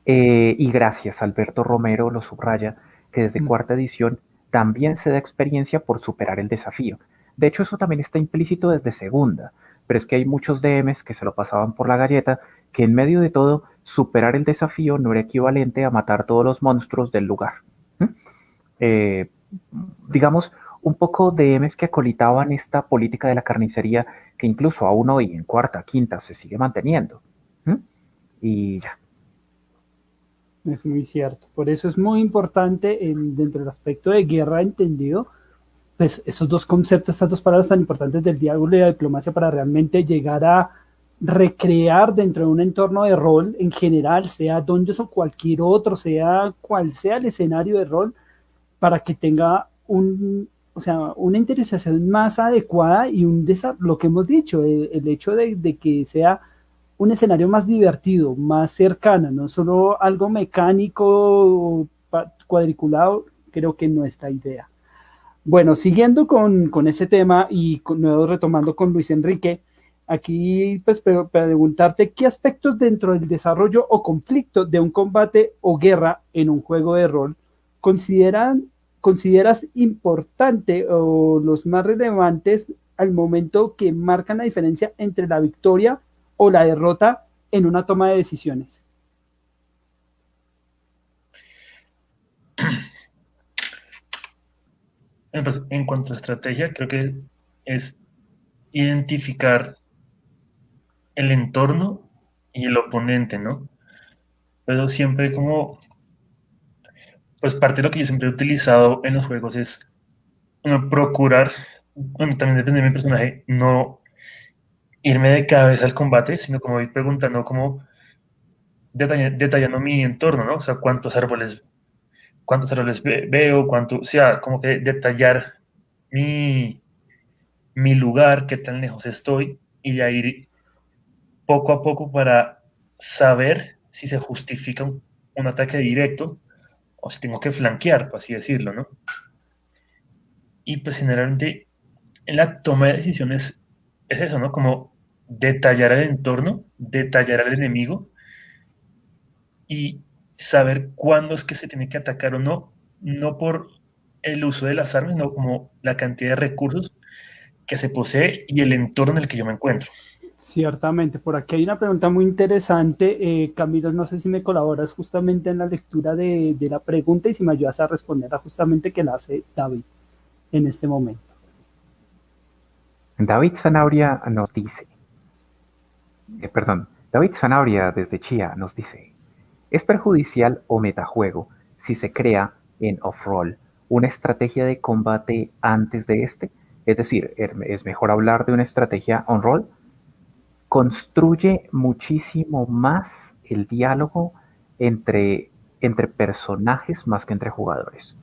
Y gracias, Alberto Romero lo subraya, que desde cuarta edición también se da experiencia por superar el desafío. De hecho, eso también está implícito desde segunda, pero es que hay muchos DMs que se lo pasaban por la galleta, que en medio de todo, superar el desafío no era equivalente a matar todos los monstruos del lugar. ¿Mm? digamos, un poco de M's que acolitaban esta política de la carnicería que incluso aún hoy en cuarta, quinta se sigue manteniendo. Y ya. Es muy cierto. Por eso es muy importante dentro del aspecto de guerra entendido, pues esos dos conceptos, estas dos palabras tan importantes del diálogo y la diplomacia para realmente llegar a recrear dentro de un entorno de rol en general, sea Dungeons o cualquier otro, sea cual sea el escenario de rol, para que tenga o sea, una interiorización más adecuada y lo que hemos dicho, el hecho de que sea un escenario más divertido, más cercano, no solo algo mecánico, cuadriculado, creo que no es la idea. Bueno, siguiendo con ese tema y nuevo retomando con Luis Enrique, aquí pues preguntarte qué aspectos dentro del desarrollo o conflicto de un combate o guerra en un juego de rol consideras importante o los más relevantes al momento que marcan la diferencia entre la victoria o la derrota en una toma de decisiones. Pues, en cuanto a estrategia, creo que es identificar el entorno y el oponente, ¿no? Pero siempre como, pues parte de lo que yo siempre he utilizado en los juegos es procurar, bueno, también depende de mi personaje, no irme de cabeza al combate, sino como ir preguntando, como detallando mi entorno, ¿no? O sea, cuántos árboles veo, o sea, como que detallar mi, mi lugar, qué tan lejos estoy, y de ahí ir poco a poco para saber si se justifica un ataque directo o si tengo que flanquear, por así decirlo, ¿no? Y pues generalmente en la toma de decisiones es eso, ¿no? Como detallar el entorno, detallar al enemigo y saber cuándo es que se tiene que atacar o no, no por el uso de las armas, sino como la cantidad de recursos que se posee y el entorno en el que yo me encuentro. Ciertamente, por aquí hay una pregunta muy interesante. Camilo, no sé si me colaboras justamente en la lectura de la pregunta y si me ayudas a responderla justamente que la hace David en este momento. David Zanabria nos dice, David Zanabria desde Chía nos dice, ¿es perjudicial o metajuego si se crea en off-roll una estrategia de combate antes de este? Es decir, ¿es mejor hablar de una estrategia on-roll? Construye muchísimo más el diálogo entre, entre personajes más que entre jugadores.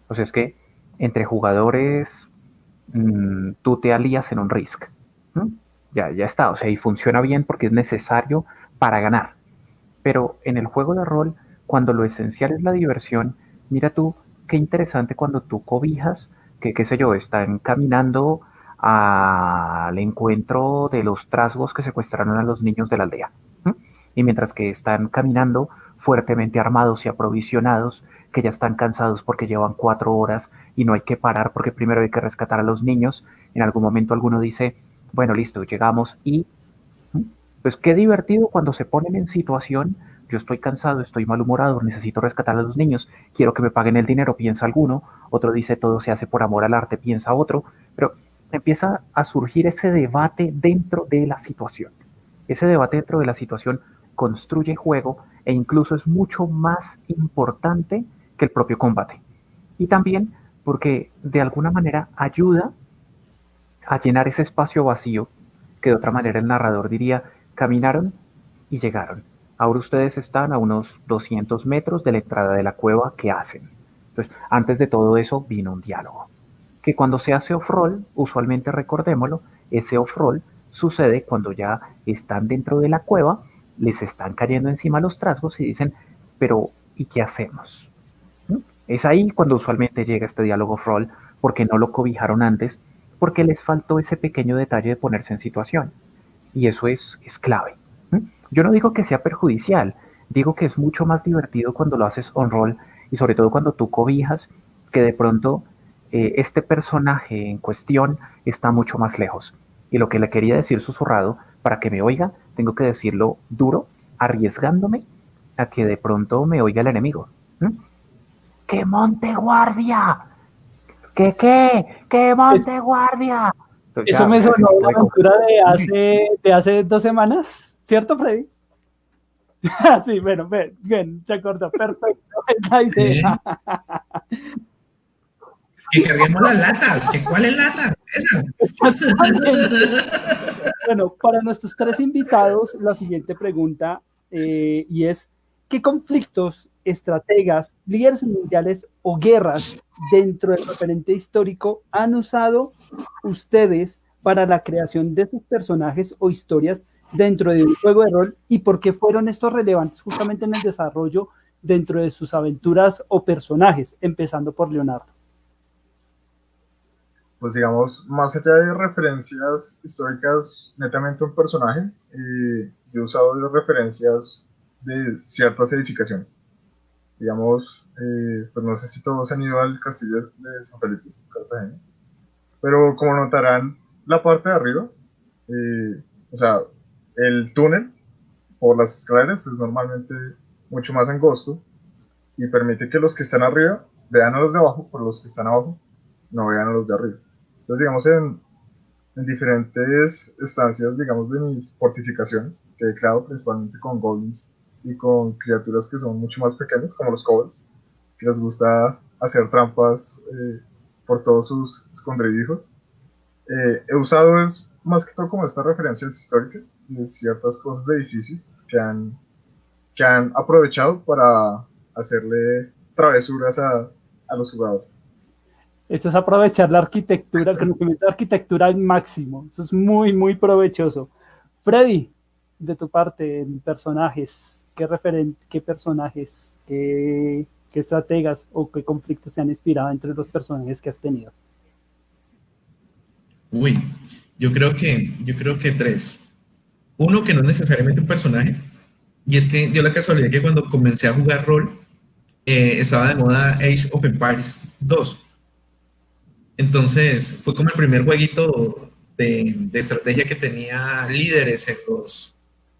O sea, es que entre jugadores tú te alías en un Risk. Ya está, o sea, y funciona bien porque es necesario para ganar. Pero en el juego de rol, cuando lo esencial es la diversión, mira tú, qué interesante cuando tú cobijas, que qué sé yo, están caminando al encuentro de los trasgos que secuestraron a los niños de la aldea. Y mientras que están caminando fuertemente armados y aprovisionados, que ya están cansados porque llevan 4 horas y no hay que parar porque primero hay que rescatar a los niños, en algún momento alguno dice, bueno, listo, llegamos y pues qué divertido cuando se ponen en situación, yo estoy cansado, estoy malhumorado, necesito rescatar a los niños, quiero que me paguen el dinero, piensa alguno, otro dice todo se hace por amor al arte, piensa otro, pero empieza a surgir ese debate dentro de la situación. Ese debate dentro de la situación construye juego e incluso es mucho más importante que el propio combate. Y también porque de alguna manera ayuda a llenar ese espacio vacío que de otra manera el narrador diría, caminaron y llegaron. Ahora ustedes están a unos 200 metros de la entrada de la cueva, ¿qué hacen? Entonces, antes de todo eso vino un diálogo. Que cuando se hace off-roll, usualmente recordémoslo, ese off-roll sucede cuando ya están dentro de la cueva, les están cayendo encima los trasgos y dicen, pero ¿y qué hacemos? Es ahí cuando usualmente llega este diálogo off-roll, porque no lo cobijaron antes, porque les faltó ese pequeño detalle de ponerse en situación. Y eso es clave. Yo no digo que sea perjudicial, digo que es mucho más divertido cuando lo haces on-roll y sobre todo cuando tú cobijas que de pronto este personaje en cuestión está mucho más lejos. Y lo que le quería decir susurrado, para que me oiga, tengo que decirlo duro, arriesgándome a que de pronto me oiga el enemigo. ¡Que monte guardia! ¿Qué monte guardia? Entonces, Eso ya, me ese sonó a tipo una de cosas. aventura de hace 2 semanas, ¿cierto, Freddy? Sí, bueno, bien, bien, se acordó, perfecto, es la Sí. idea. Que carguemos las latas. ¿Que cuáles latas? Esas. Exactamente. Bueno, para nuestros 3 invitados, la siguiente pregunta y es, ¿qué conflictos, estrategas, líderes mundiales o guerras dentro del referente histórico han usado ustedes para la creación de sus personajes o historias dentro de un juego de rol y por qué fueron estos relevantes justamente en el desarrollo dentro de sus aventuras o personajes, empezando por Leonardo? Pues digamos, más allá de referencias históricas netamente a un personaje, yo he usado de referencias de ciertas edificaciones. Digamos, pues no sé si todos han ido al castillo de San Felipe, Cartagena, pero como notarán, la parte de arriba, o sea, el túnel por las escaleras es normalmente mucho más angosto y permite que los que están arriba vean a los de abajo, pero los que están abajo no vean a los de arriba. Entonces, digamos, en diferentes estancias, digamos, de mis fortificaciones, que he creado principalmente con goblins y con criaturas que son mucho más pequeñas, como los kobolds, que les gusta hacer trampas por todos sus escondrijos. He usado es más que todo como estas referencias históricas de ciertas cosas de edificios que han aprovechado para hacerle travesuras a los jugadores. Esto es aprovechar la arquitectura, el conocimiento de arquitectura al máximo. Eso es muy, muy provechoso. Freddy, de tu parte, en personajes, ¿qué personajes, qué estrategas o qué conflictos se han inspirado entre los personajes que has tenido? Uy, yo creo que tres. Uno que no es necesariamente un personaje, y es que dio la casualidad que cuando comencé a jugar rol, estaba de moda Age of Empires 2. Entonces fue como el primer jueguito de estrategia que tenía líderes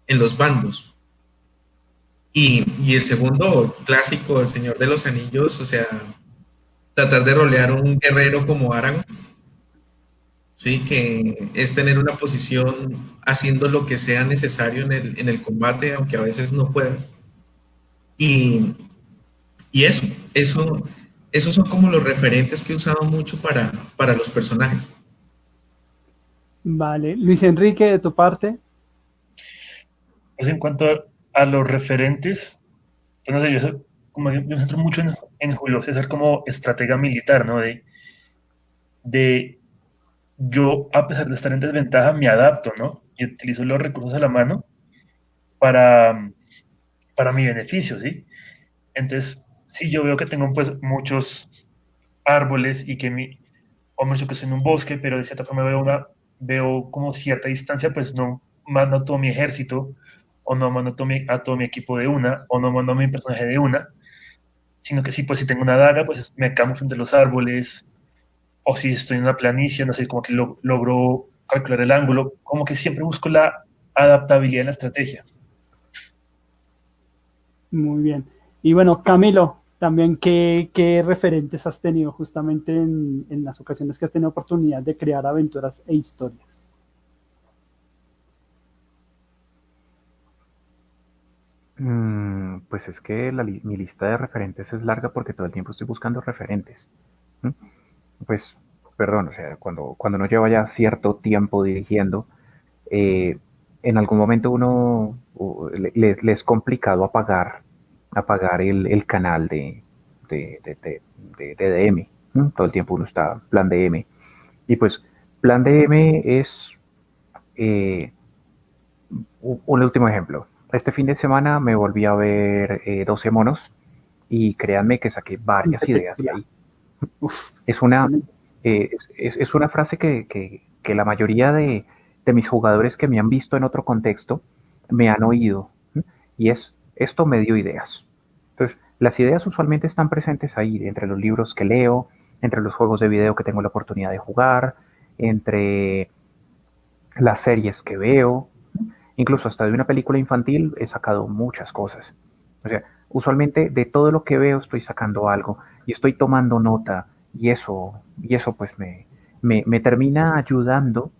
en los bandos. Y el segundo clásico, El Señor de los Anillos, o sea, tratar de rolear un guerrero como Aragorn, ¿sí? Que es tener una posición haciendo lo que sea necesario en el combate, aunque a veces no puedas. Y, y esos son como los referentes que he usado mucho para los personajes. Vale. Luis Enrique, de tu parte. Pues en cuanto a los referentes, pues no sé, yo me centro mucho en Julio César como estratega militar, ¿no? De yo, a pesar de estar en desventaja, me adapto, ¿no? Y utilizo los recursos a la mano para, para mi beneficio, ¿sí? Entonces, si yo veo que tengo pues muchos árboles y o me dicho que estoy en un bosque, pero de cierta forma veo como cierta distancia, pues no mando a todo mi ejército, o no mando a todo mi equipo de una, o no mando a mi personaje de una, sino que sí, pues si tengo una daga, pues me camuflo entre los árboles, o si estoy en una planicie, no sé, como que logro calcular el ángulo, como que siempre busco la adaptabilidad en la estrategia. Muy bien. Y bueno, Camilo, también, ¿qué referentes has tenido justamente en las ocasiones que has tenido oportunidad de crear aventuras e historias? Pues es que mi lista de referentes es larga porque todo el tiempo estoy buscando referentes. ¿Mm? Pues, perdón, o sea, cuando uno lleva ya cierto tiempo dirigiendo, eh, en algún momento le es complicado apagar el canal de DM. ¿No? Todo el tiempo uno está plan DM. Y pues, plan DM es eh, un último ejemplo. Este fin de semana me volví a ver 12 monos y créanme que saqué varias ideas de Arquitectura. ahí. Uf, Es una, excelente. es una frase que la mayoría de mis jugadores que me han visto en otro contexto me han oído. ¿Sí? Y esto me dio ideas. Entonces, las ideas usualmente están presentes ahí, entre los libros que leo, entre los juegos de video que tengo la oportunidad de jugar, entre las series que veo, incluso hasta de una película infantil he sacado muchas cosas. O sea, usualmente de todo lo que veo estoy sacando algo y estoy tomando nota y y eso pues me termina ayudando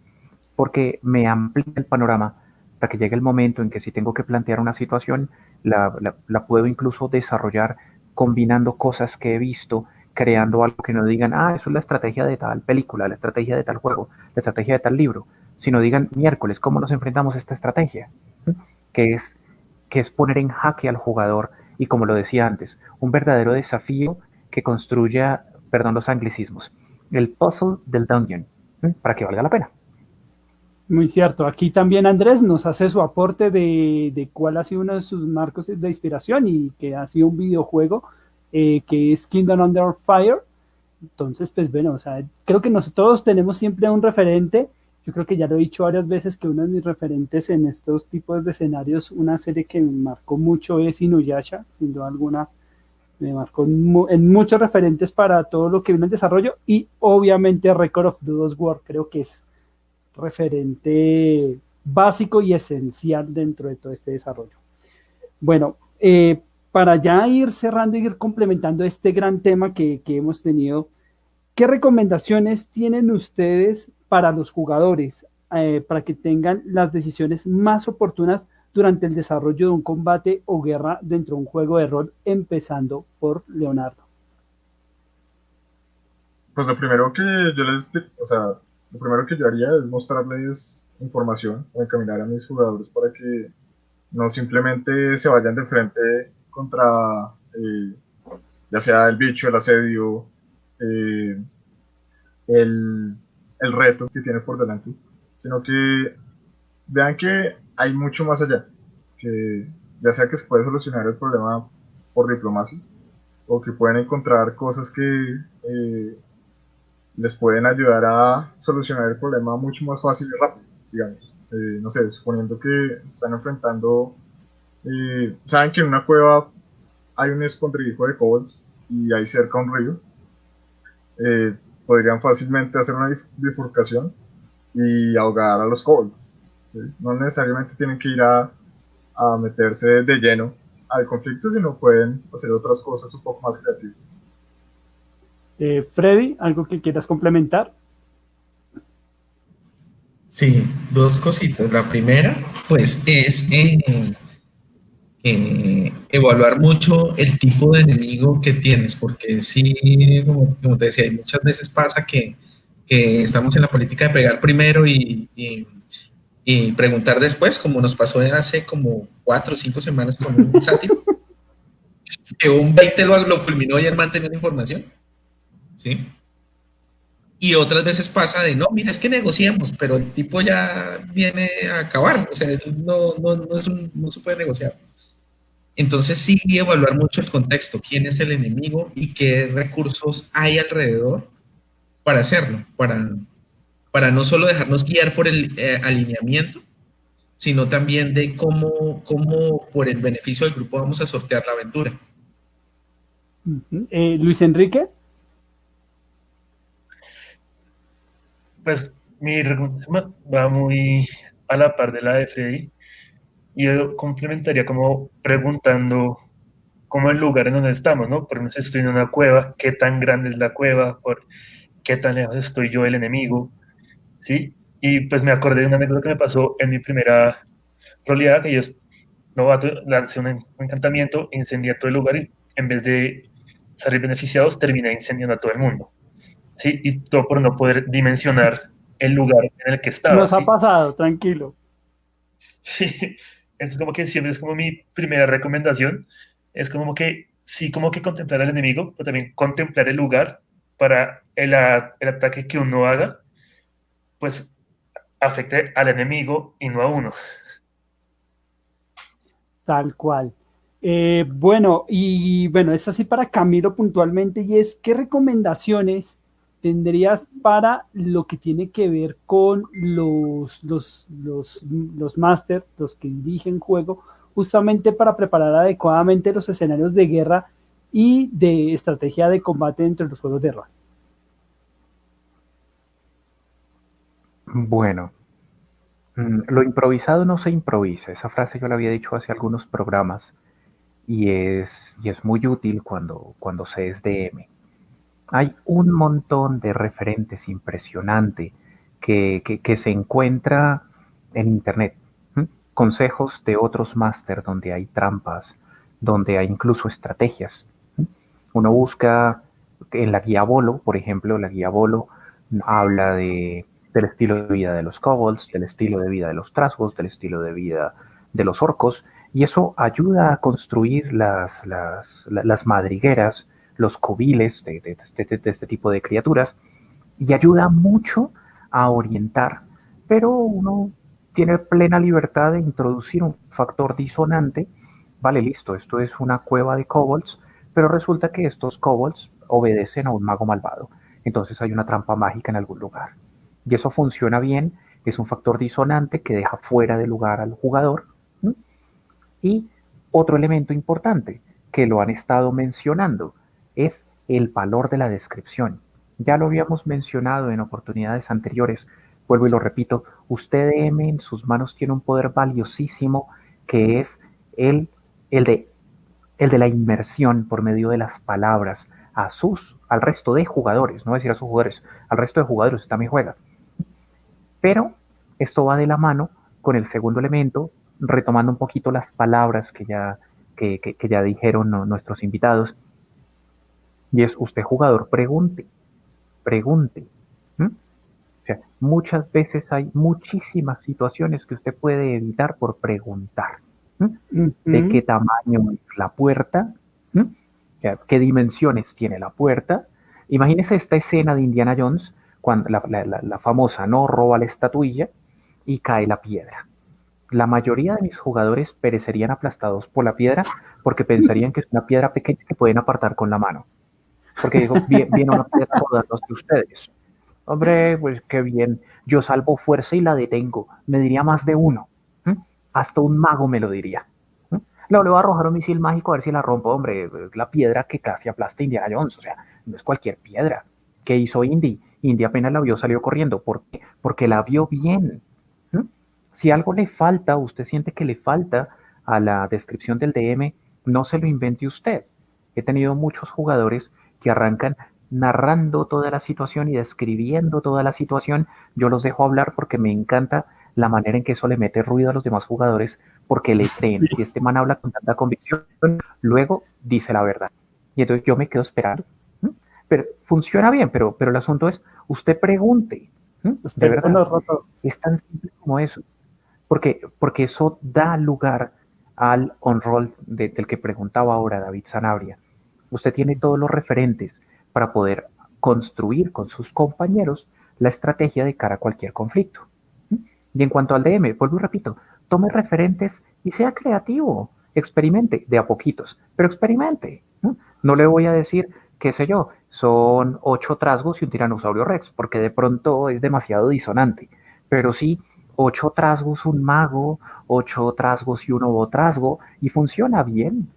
porque me amplía el panorama para que llegue el momento en que si tengo que plantear una situación, la puedo incluso desarrollar combinando cosas que he visto, creando algo que no digan, eso es la estrategia de tal película, la estrategia de tal juego, la estrategia de tal libro, sino digan, miércoles, ¿cómo nos enfrentamos a esta estrategia? ¿Mm? Que es, que es poner en jaque al jugador y, como lo decía antes, un verdadero desafío que construya, perdón los anglicismos, el puzzle del dungeon, para que valga la pena. Muy cierto. Aquí también Andrés nos hace su aporte de cuál ha sido uno de sus marcos de inspiración y que ha sido un videojuego que es Kingdom Under Fire. Entonces, pues bueno, o sea, creo que nosotros tenemos siempre un referente. Yo creo que ya lo he dicho varias veces que uno de mis referentes en estos tipos de escenarios, una serie que me marcó mucho es Inuyasha, sin duda alguna, me marcó en muchos referentes para todo lo que viene en desarrollo y obviamente Record of the Lost World creo que es referente básico y esencial dentro de todo este desarrollo. Bueno, para ya ir cerrando y ir complementando este gran tema que hemos tenido, ¿qué recomendaciones tienen ustedes para los jugadores para que tengan las decisiones más oportunas durante el desarrollo de un combate o guerra dentro de un juego de rol, empezando por Leonardo? Pues lo primero que lo primero que yo haría es mostrarles información o encaminar a mis jugadores para que no simplemente se vayan de frente contra ya sea el bicho, el asedio, eh, el reto que tiene por delante, sino que vean que hay mucho más allá, que ya sea que se puede solucionar el problema por diplomacia o que pueden encontrar cosas que les pueden ayudar a solucionar el problema mucho más fácil y rápido, digamos. No sé, suponiendo que están enfrentando, saben que en una cueva hay un escondrijo de kobolds y hay cerca un río, podrían fácilmente hacer una bifurcación y ahogar a los kobolds. ¿Sí? No necesariamente tienen que ir a meterse de lleno al conflicto, sino pueden hacer otras cosas un poco más creativas. Freddy, ¿algo que quieras complementar? Sí, dos cositas. La primera, pues, es evaluar mucho el tipo de enemigo que tienes, porque sí, como te decía, muchas veces pasa que estamos en la política de pegar primero y preguntar después, como nos pasó hace como 4 o 5 semanas con un sátiro, que un 20 lo fulminó y el man tenía la información, ¿sí? Y otras veces pasa de, no, mira, es que negociemos, pero el tipo ya viene a acabar, o sea, no se puede negociar. Entonces sí evaluar mucho el contexto, quién es el enemigo y qué recursos hay alrededor para hacerlo, para no solo dejarnos guiar por el alineamiento, sino también de cómo por el beneficio del grupo vamos a sortear la aventura. Luis Enrique. Pues mi recomendación va muy a la par de la de Freddy y yo complementaría como preguntando cómo el lugar en donde estamos, ¿no? Por ejemplo, si estoy en una cueva, ¿qué tan grande es la cueva? ¿Por qué tan lejos estoy yo del enemigo? ¿Sí? Y pues me acordé de una anécdota que me pasó en mi primera roleada, que yo novato lancé un encantamiento, incendié todo el lugar y en vez de salir beneficiados, terminé incendiando a todo el mundo. ¿Sí? Y todo por no poder dimensionar el lugar en el que estaba, Nos ha ¿sí? pasado, tranquilo. Sí. Entonces como que siempre es como mi primera recomendación, es como que sí, como que contemplar al enemigo, pero también contemplar el lugar para el ataque que uno haga, pues afecte al enemigo y no a uno. Tal cual. Bueno, y bueno, es así para Camilo puntualmente, y es, ¿qué recomendaciones tendrías para lo que tiene que ver con los máster, los que dirigen juego, justamente para preparar adecuadamente los escenarios de guerra y de estrategia de combate dentro de los juegos de rol? Bueno, lo improvisado no se improvisa. Esa frase yo la había dicho hace algunos programas y es muy útil cuando se es DM. Hay un montón de referentes impresionante que se encuentra en Internet. ¿M? Consejos de otros máster donde hay trampas, donde hay incluso estrategias. ¿M? Uno busca en la guía Bolo, por ejemplo, la guía Bolo habla del estilo de vida de los kobolds, del estilo de vida de los trasgos, del estilo de vida de los orcos, y eso ayuda a construir las madrigueras, los cobiles de este tipo de criaturas, y ayuda mucho a orientar, pero uno tiene plena libertad de introducir un factor disonante. Vale, listo, esto es una cueva de kobolds, pero resulta que estos kobolds obedecen a un mago malvado. Entonces hay una trampa mágica en algún lugar. Y eso funciona bien, es un factor disonante que deja fuera de lugar al jugador. ¿Sí? Y otro elemento importante que lo han estado mencionando es el valor de la descripción. Ya lo habíamos mencionado en oportunidades anteriores, vuelvo y lo repito, usted DM en sus manos tiene un poder valiosísimo que es el, el, de, el de la inmersión por medio de las palabras al resto de jugadores, no decir a sus jugadores, al resto de jugadores, usted también juega. Pero esto va de la mano con el segundo elemento, retomando un poquito las palabras que ya dijeron nuestros invitados, y es usted jugador, pregunte, pregunte. ¿Mm? O sea, muchas veces hay muchísimas situaciones que usted puede evitar por preguntar. ¿Mm? ¿De qué tamaño es la puerta? ¿Mm? O sea, ¿qué dimensiones tiene la puerta? Imagínese esta escena de Indiana Jones, cuando la famosa, ¿no? Roba la estatuilla y cae la piedra. La mayoría de mis jugadores perecerían aplastados por la piedra porque pensarían que es una piedra pequeña que pueden apartar con la mano. Porque digo, viene una piedra rodándose de ustedes. Hombre, pues qué bien. Yo salvo fuerza y la detengo. Me diría más de uno. ¿Mm? Hasta un mago me lo diría. ¿Mm? Le voy a arrojar un misil mágico a ver si la rompo. Hombre, la piedra que casi aplasta a Indiana Jones. O sea, no es cualquier piedra. ¿Qué hizo Indy? Indy apenas la vio, salió corriendo. ¿Por qué? Porque la vio bien. ¿Mm? Si algo le falta, usted siente que le falta a la descripción del DM, no se lo invente usted. He tenido muchos jugadores que arrancan narrando toda la situación y describiendo toda la situación. Yo los dejo hablar porque me encanta la manera en que eso le mete ruido a los demás jugadores porque le creen. Sí. Si este man habla con tanta convicción, luego dice la verdad. Y entonces yo me quedo esperando. ¿Mm? Pero funciona bien, pero el asunto es, usted pregunte. ¿Mm? De verdad. Es tan simple como eso. Porque eso da lugar al on-roll del que preguntaba ahora David Sanabria. Usted tiene todos los referentes para poder construir con sus compañeros la estrategia de cara a cualquier conflicto. Y en cuanto al DM, vuelvo y repito, tome referentes y sea creativo, experimente de a poquitos, pero experimente. No le voy a decir, qué sé yo, son 8 trasgos y un tiranosaurio rex, porque de pronto es demasiado disonante, pero sí 8 trasgos, un mago, 8 trasgos y un ovotrasgo, y funciona bien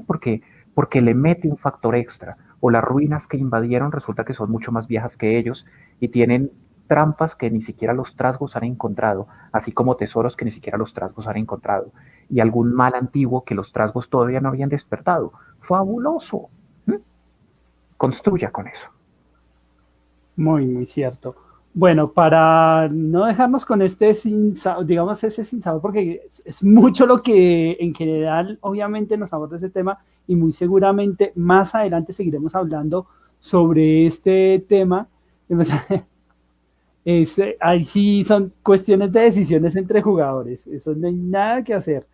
porque le mete un factor extra. O las ruinas que invadieron resulta que son mucho más viejas que ellos y tienen trampas que ni siquiera los trasgos han encontrado, así como tesoros que ni siquiera los trasgos han encontrado, y algún mal antiguo que los trasgos todavía no habían despertado. ¡Fabuloso! ¿Mm? Construya con eso. Muy, muy cierto. Bueno, para no dejarnos con este digamos ese sin sabor, porque es mucho lo que en general obviamente nos aborda ese tema y muy seguramente más adelante seguiremos hablando sobre este tema. Ahí sí son cuestiones de decisiones entre jugadores, eso no hay nada que hacer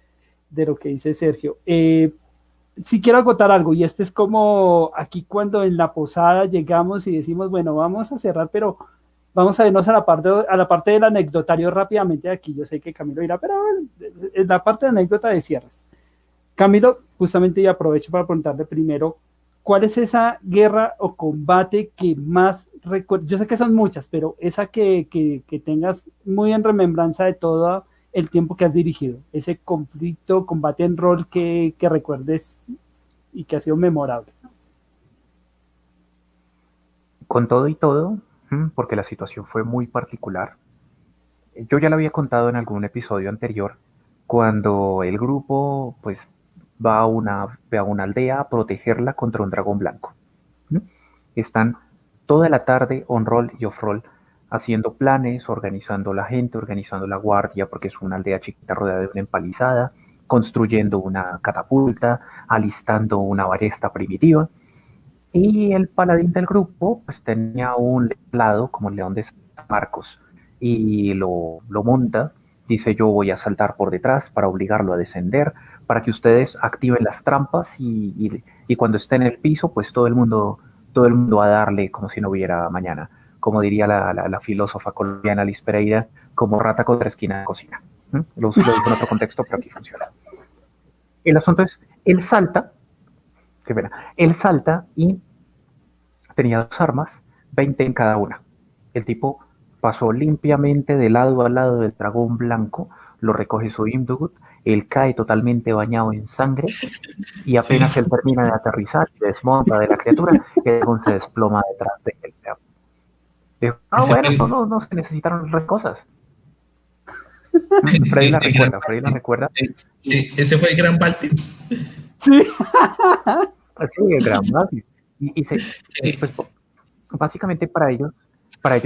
de lo que dice Sergio. Sí quiero acotar algo, y este es como aquí cuando en la posada llegamos y decimos, bueno, vamos a cerrar, pero vamos a irnos a la parte del anecdotario rápidamente aquí. Yo sé que Camilo irá, pero en la parte de anécdota de cierres. Camilo, justamente, y aprovecho para preguntarle primero, ¿cuál es esa guerra o combate que más recuerdas? Yo sé que son muchas, pero esa que tengas muy en remembranza de todo el tiempo que has dirigido, ese conflicto, combate en rol que recuerdes y que ha sido memorable. Con todo y todo, porque la situación fue muy particular, yo ya lo había contado en algún episodio anterior, cuando el grupo pues va a una aldea a protegerla contra un dragón blanco. Están toda la tarde on-roll y off-roll haciendo planes, organizando la gente, organizando la guardia, porque es una aldea chiquita rodeada de una empalizada, construyendo una catapulta, alistando una ballesta primitiva. Y el paladín del grupo pues tenía un lado como el león de San Marcos y lo monta, dice yo voy a saltar por detrás para obligarlo a descender, para que ustedes activen las trampas y cuando esté en el piso pues todo el mundo a darle como si no hubiera mañana, como diría la filósofa colombiana Liz Pereira, como rata contra esquina de cocina. Lo digo en otro contexto, pero aquí funciona. El asunto es, qué pena, él salta y tenía 2 armas, 20 en cada una. El tipo pasó limpiamente de lado a lado del dragón blanco, lo recoge su Imdugut, él cae totalmente bañado en sangre y apenas él termina de aterrizar y desmonta de la criatura, el dragón se desploma detrás de él. Dijo, bueno, no se necesitaron otras cosas. Freddy la recuerda. Ese fue el gran Baltic. Sí. Sí, el gran Baltic. Y pues, básicamente para ellos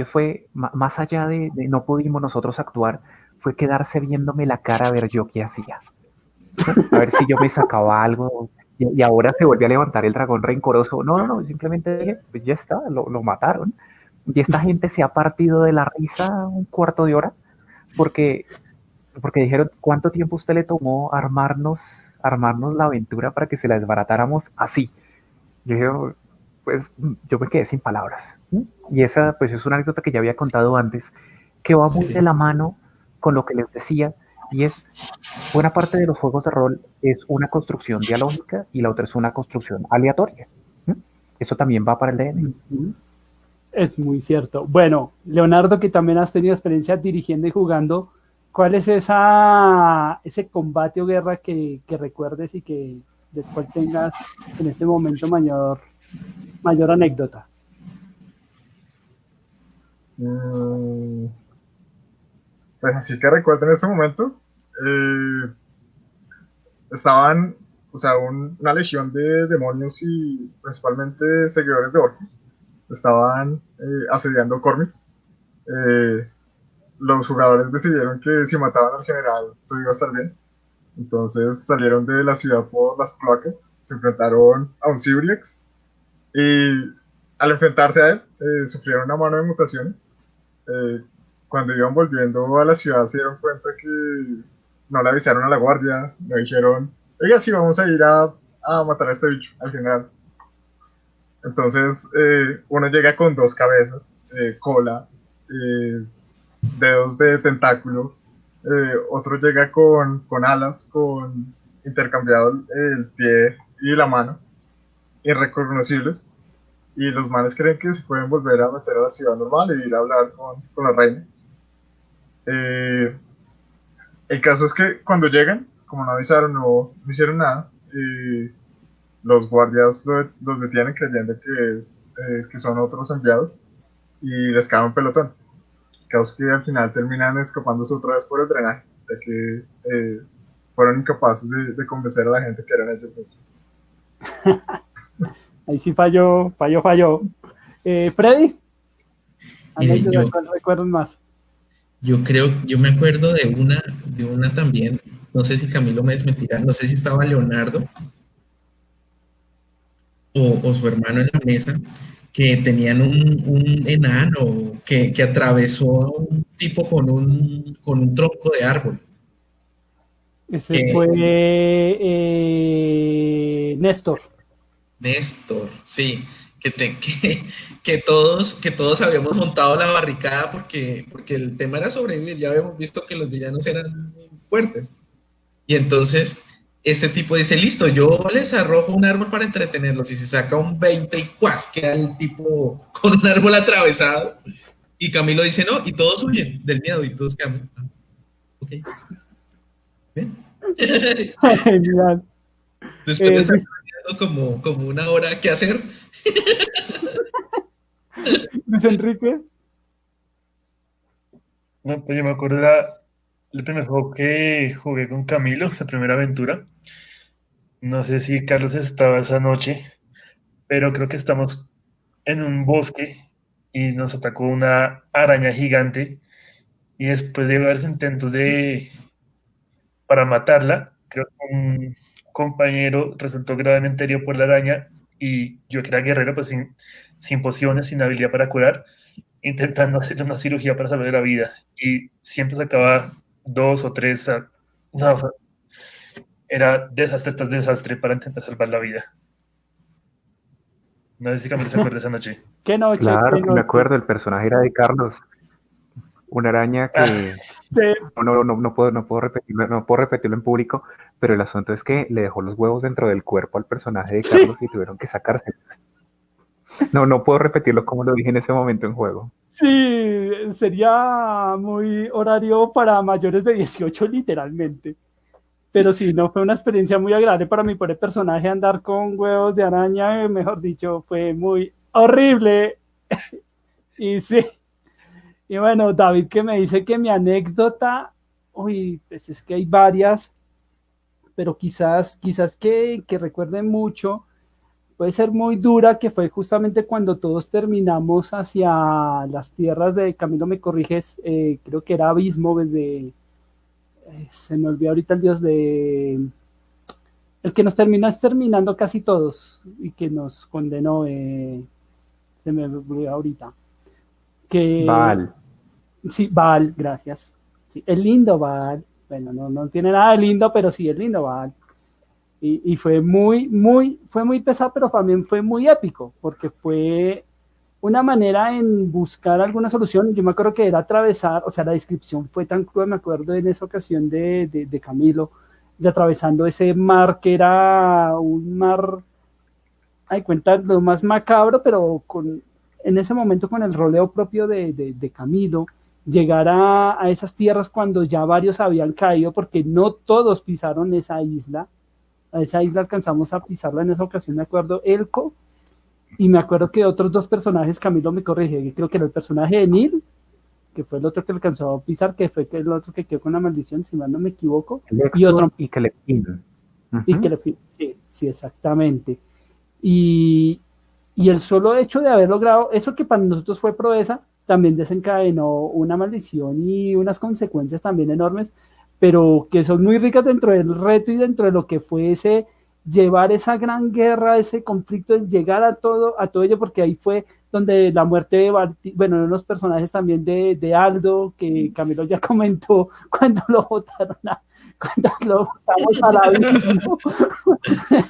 fue, más allá de no pudimos nosotros actuar, fue quedarse viéndome la cara a ver yo qué hacía. A ver si yo me sacaba algo. Y ahora se volvió a levantar el dragón rencoroso. No, simplemente dije, pues ya está, lo mataron. Y esta gente se ha partido de la risa un cuarto de hora porque dijeron, ¿cuánto tiempo usted le tomó armarnos la aventura para que se la desbaratáramos así? Yo dije, pues yo me quedé sin palabras. Y esa pues es una anécdota que ya había contado antes, que va muy de la mano con lo que les decía, y es, buena parte de los juegos de rol es una construcción dialógica y la otra es una construcción aleatoria. Eso también va para el DN. Es muy cierto. Bueno, Leonardo, que también has tenido experiencia dirigiendo y jugando, ¿cuál es ese combate o guerra que recuerdes y del cual tengas en ese momento mayor anécdota? Pues así que recuerdo en ese momento, estaban, o sea, una legión de demonios y principalmente seguidores de Orcus estaban asediando Cormyr. Los jugadores decidieron que si mataban al general todo iba a estar bien. Entonces salieron de la ciudad por las cloacas, se enfrentaron a un Cibriex y al enfrentarse a él sufrieron una mano de mutaciones. Cuando iban volviendo a la ciudad se dieron cuenta que no le avisaron a la guardia, no dijeron, oiga, sí, vamos a ir a matar a este bicho al general. Entonces uno llega con 2 cabezas, cola, dedos de tentáculo, otro llega con alas, con intercambiado el pie y la mano, irreconocibles, y los manes creen que se pueden volver a meter a la ciudad normal y ir a hablar con la reina. El caso es que cuando llegan, como no avisaron, no hicieron nada, los guardias los detienen creyendo que son otros enviados y les cae un pelotón. Caos que al final terminan escapándose otra vez por el drenaje, ya que fueron incapaces de convencer a la gente que eran ellos mismos. Ahí sí falló. Freddy, ¿cuál recuerdas más? Yo me acuerdo de una también, no sé si Camilo me desmentirá, no sé si estaba Leonardo o su hermano en la mesa, que tenían un enano que atravesó a un tipo con un tronco de árbol. Ese fue Néstor. Néstor, sí, que todos habíamos montado la barricada porque el tema era sobrevivir, ya habíamos visto que los villanos eran muy fuertes. Y entonces este tipo dice, listo, yo les arrojo un árbol para entretenerlos, y se saca un 20 y ¡cuas! Queda el tipo con un árbol atravesado. Y Camilo dice, no, y todos huyen del miedo, y todos quedan, ok. ¿Bien? Genial. Después de estar como una hora, ¿qué hacer? Luis Enrique. No, pues yo me acuerdo el primer juego que jugué con Camilo, la primera aventura. No sé si Carlos estaba esa noche, pero creo que estamos en un bosque y nos atacó una araña gigante y después de varios intentos para matarla, creo que un compañero resultó gravemente herido por la araña y yo que era guerrero, pues sin pociones, sin habilidad para curar, intentando hacer una cirugía para salvar la vida y siempre sacaba 2 o 3, no, era desastre tras desastre para intentar salvar la vida. No sé si Camilo se acuerda esa noche. Qué noche, Claro qué que me noche. acuerdo, el personaje era de Carlos, una araña que Sí, no puedo repetirlo en público, pero el asunto es que le dejó los huevos dentro del cuerpo al personaje de sí, Carlos y tuvieron que sacárselos. No puedo repetirlo como lo dije en ese momento en juego. sí, sería muy horario para mayores de 18 literalmente. Pero sí, no fue una experiencia muy agradable para mi pobre personaje andar con huevos de araña, mejor dicho, fue muy horrible. Y sí, y bueno, David que me dice que mi anécdota, uy, pues es que hay varias, pero quizás que recuerde mucho, puede ser muy dura, que fue justamente cuando todos terminamos hacia las tierras de Camilo me corriges, creo que era Abismo, desde, se me olvidó ahorita el dios de, el que nos termina exterminando casi todos y que nos condenó, se me olvidó ahorita, que Baal, sí, Baal, gracias. Sí, el lindo Baal. Bueno, no tiene nada de lindo, pero sí, el lindo Baal. Y fue fue muy pesado, pero también fue muy épico, porque fue una manera en buscar alguna solución. Yo me acuerdo que era atravesar, o sea, la descripción fue tan cruda, me acuerdo en esa ocasión de Camilo, de atravesando ese mar que era un mar, hay cuenta, lo más macabro, pero en ese momento con el roleo propio de Camilo, llegar a esas tierras cuando ya varios habían caído, porque no todos pisaron a esa isla alcanzamos a pisarla en esa ocasión, me acuerdo, Elco, y me acuerdo que otros dos personajes, Camilo me corrige, creo que era el personaje de Neil, que fue el otro que alcanzó a pisar, que fue el otro que quedó con la maldición, si mal no me equivoco, y Elector otro, y Kelektin. y que le, sí, sí, exactamente. Y, y el solo hecho de haber logrado eso que para nosotros fue proeza, también desencadenó una maldición y unas consecuencias también enormes, pero que son muy ricas dentro del reto y dentro de lo que fue ese llevar esa gran guerra, ese conflicto, llegar a todo ello, porque ahí fue donde la muerte de bueno, de unos personajes también de Aldo, que Camilo ya comentó cuando lo votaron cuando lo botamos al abismo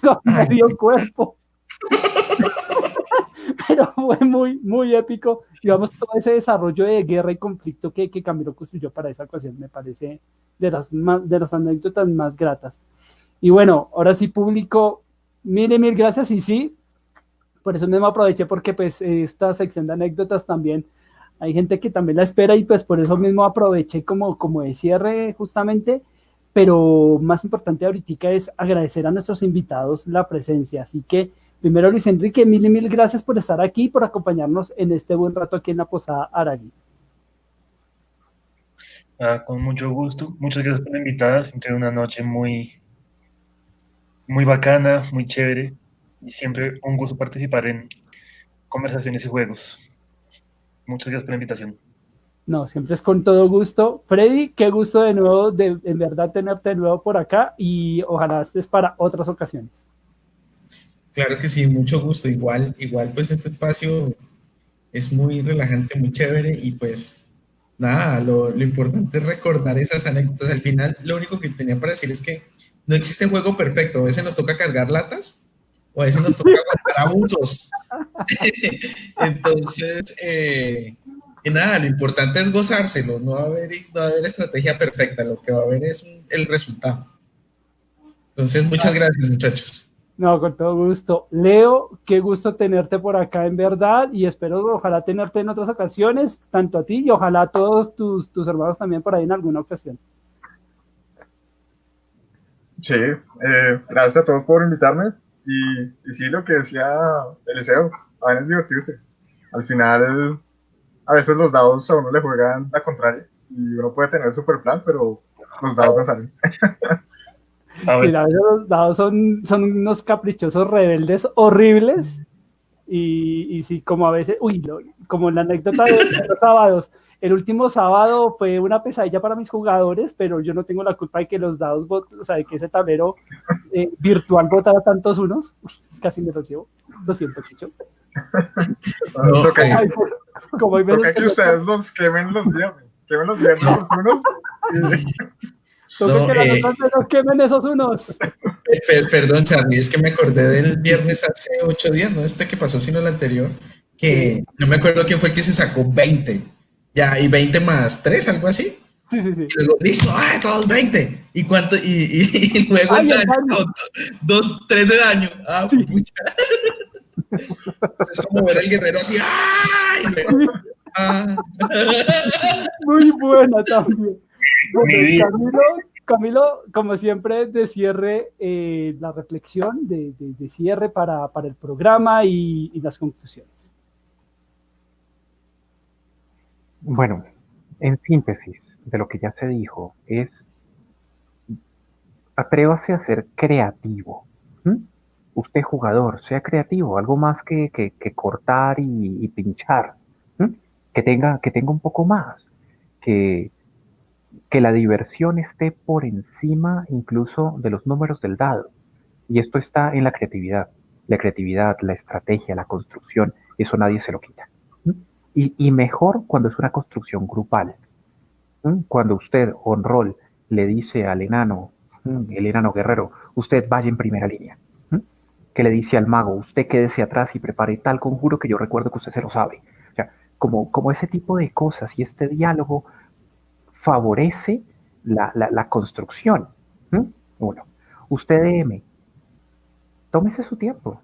con medio cuerpo. Pero fue muy épico, digamos, todo ese desarrollo de guerra y conflicto que Camilo construyó para esa ocasión, me parece de las anécdotas más gratas. Y bueno, ahora sí, público, mil gracias, y sí, por eso mismo aproveché, porque pues esta sección de anécdotas también, hay gente que también la espera, y pues por eso mismo aproveché como de cierre justamente, pero más importante ahorita es agradecer a nuestros invitados la presencia, así que primero, Luis Enrique, mil gracias por estar aquí y por acompañarnos en este buen rato aquí en la Posada Aragui. Con mucho gusto. Muchas gracias por la invitada. Siempre una noche muy bacana, muy chévere. Y siempre un gusto participar en conversaciones y juegos. Muchas gracias por la invitación. No, siempre es con todo gusto. Freddy, qué gusto de nuevo, en verdad tenerte de nuevo por acá, y ojalá estés para otras ocasiones. Claro que sí, mucho gusto. Igual pues este espacio es muy relajante, muy chévere y pues nada, lo importante es recordar esas anécdotas. Al final, lo único que tenía para decir es que no existe juego perfecto. A veces nos toca cargar latas o a veces nos toca aguantar abusos. Entonces, y nada, lo importante es gozárselo. No va a haber estrategia perfecta. Lo que va a haber es el resultado. Entonces, muchas gracias, muchachos. No, con todo gusto. Leo, qué gusto tenerte por acá en verdad, y espero ojalá tenerte en otras ocasiones, tanto a ti y ojalá a todos tus hermanos también por ahí en alguna ocasión. Sí, gracias a todos por invitarme. Y sí, lo que decía Eliseo, a veces divertirse. Al final, a veces los dados a uno le juegan la contraria y uno puede tener el super plan, pero los dados no salen. A Sí, ver, la verdad, los dados son unos caprichosos rebeldes horribles, Y sí, como a veces, como la anécdota de los sábados, el último sábado fue una pesadilla para mis jugadores, pero yo no tengo la culpa de que los dados, o sea, de que ese tablero virtual botara tantos unos. Casi me los llevo, lo siento mucho. No, Toca, Como hay veces toca que ustedes los quemen los viernes los unos. toca No, que las otras se los quemen esos unos. perdón, Charlie, es que me acordé del viernes hace 8 días, no este que pasó, sino el anterior, que no me acuerdo quién fue el que se sacó 20. Ya, y 20 más 3, algo así. Sí. Y luego, listo, todos 20. ¿Y cuánto? Y luego Ay, el el daño, daño. 2, 3 de daño. Sí. Pucha. Es como ver al guerrero así, ¡ay! Y luego, Muy buena también. Mi vida. Camilo, como siempre, de cierre, la reflexión de cierre para el programa y las conclusiones. Bueno, en síntesis de lo que ya se dijo, es atrévase a ser creativo. ¿Mm? Usted jugador, sea creativo, algo más que cortar y pinchar. ¿Mm? Que tenga un poco más, que la diversión esté por encima incluso de los números del dado. Y esto está en la creatividad. La creatividad, la estrategia, la construcción, eso nadie se lo quita. ¿Mm? Y mejor cuando es una construcción grupal. ¿Mm? Cuando usted, on roll, le dice al enano, el enano guerrero, usted vaya en primera línea. ¿Mm? Que le dice al mago, usted quédese atrás y prepare tal conjuro que yo recuerdo que usted se lo sabe. O sea, como ese tipo de cosas y este diálogo favorece la construcción. ¿Mm? Uno, usted DM, tómese su tiempo,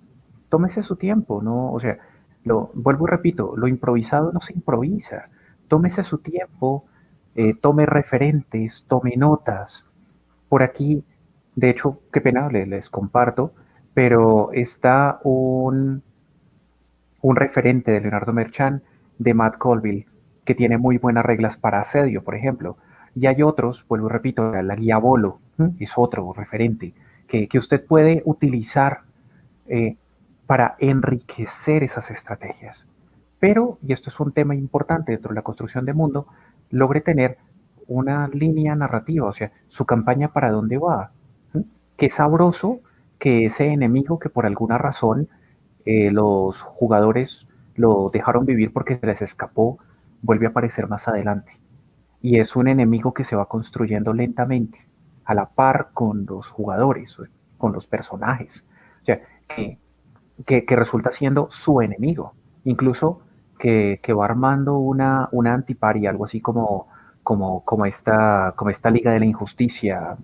¿no? O sea, vuelvo y repito, lo improvisado no se improvisa, tómese su tiempo, tome referentes, tome notas. Por aquí, de hecho, qué pena, les comparto, pero está un referente de Leonardo Merchant de Matt Colville que tiene muy buenas reglas para asedio, por ejemplo. Y hay otros, vuelvo y repito, la guía Bolo es otro referente que usted puede utilizar eh, para enriquecer esas estrategias. Pero, y esto es un tema importante dentro de la construcción de mundo, logre tener una línea narrativa, o sea, su campaña para dónde va. ¿Mm? Qué sabroso que ese enemigo que por alguna razón los jugadores lo dejaron vivir porque se les escapó, vuelve a aparecer más adelante. Y es un enemigo que se va construyendo lentamente, a la par con los jugadores, con los personajes. O sea, que resulta siendo su enemigo. Incluso que va armando una antipari, algo así como esta Liga de la Injusticia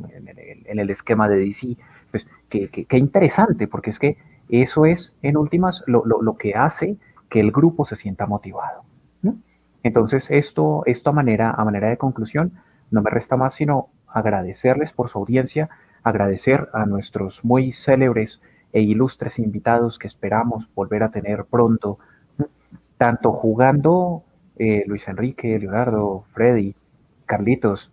en el esquema de DC. Pues que interesante, porque es que eso es, en últimas, lo que hace que el grupo se sienta motivado, ¿no? Entonces, esto a manera de conclusión, no me resta más sino agradecerles por su audiencia, agradecer a nuestros muy célebres e ilustres invitados que esperamos volver a tener pronto, tanto jugando Luis Enrique, Leonardo, Freddy, Carlitos,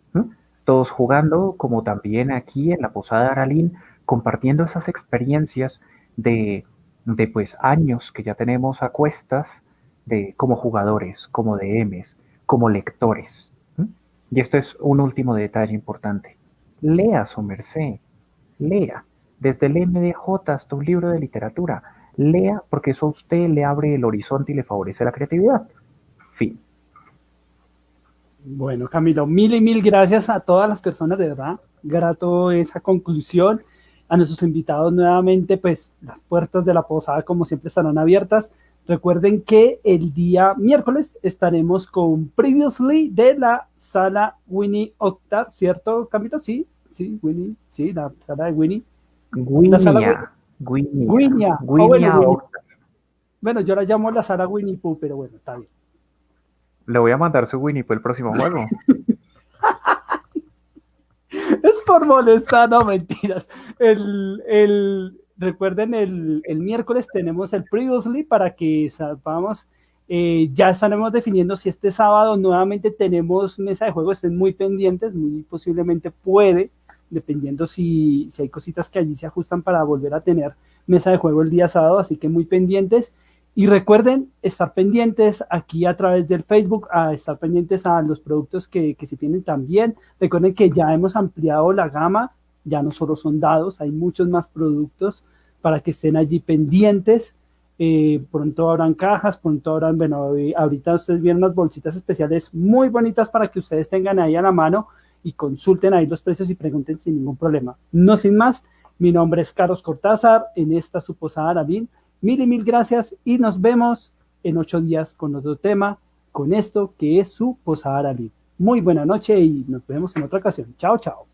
todos jugando, como también aquí en la Posada Aralín, compartiendo esas experiencias de pues años que ya tenemos a cuestas como jugadores, como DMs, como lectores. Y esto es un último detalle importante. Lea su merced, lea. Desde el MDJ hasta un libro de literatura. Lea porque eso a usted le abre el horizonte y le favorece la creatividad. Fin. Bueno, Camilo, mil y mil gracias a todas las personas, de verdad. Grato esa conclusión. A nuestros invitados nuevamente, pues las puertas de la posada como siempre estarán abiertas. Recuerden que el día miércoles estaremos con Previously de la sala Winnie Octave, ¿cierto, Camilo? Sí, Winnie, sí, la sala de Winnie. Guiña. Bueno, yo la llamo la sala Winnie Pooh, pero bueno, está bien. Le voy a mandar su Winnie Pooh el próximo juego. Es por molestar, no, mentiras. Recuerden, el miércoles tenemos el Previously para que sepamos, ya estaremos definiendo si este sábado nuevamente tenemos mesa de juego, estén muy pendientes, muy posiblemente puede, dependiendo si hay cositas que allí se ajustan para volver a tener mesa de juego el día sábado, así que muy pendientes. Y recuerden estar pendientes aquí a través del Facebook, a estar pendientes a los productos que se tienen también. Recuerden que ya hemos ampliado la gama, ya no solo son dados, hay muchos más productos para que estén allí pendientes. Pronto habrán cajas, pronto habrán, bueno, ahorita ustedes vieron unas bolsitas especiales muy bonitas para que ustedes tengan ahí a la mano y consulten ahí los precios y pregunten sin ningún problema. No sin más, mi nombre es Carlos Cortázar, en esta su Posada Aralín. Mil y mil gracias y nos vemos en 8 días con otro tema, con esto que es su Posada Aralín. Muy buena noche y nos vemos en otra ocasión. Chao, chao.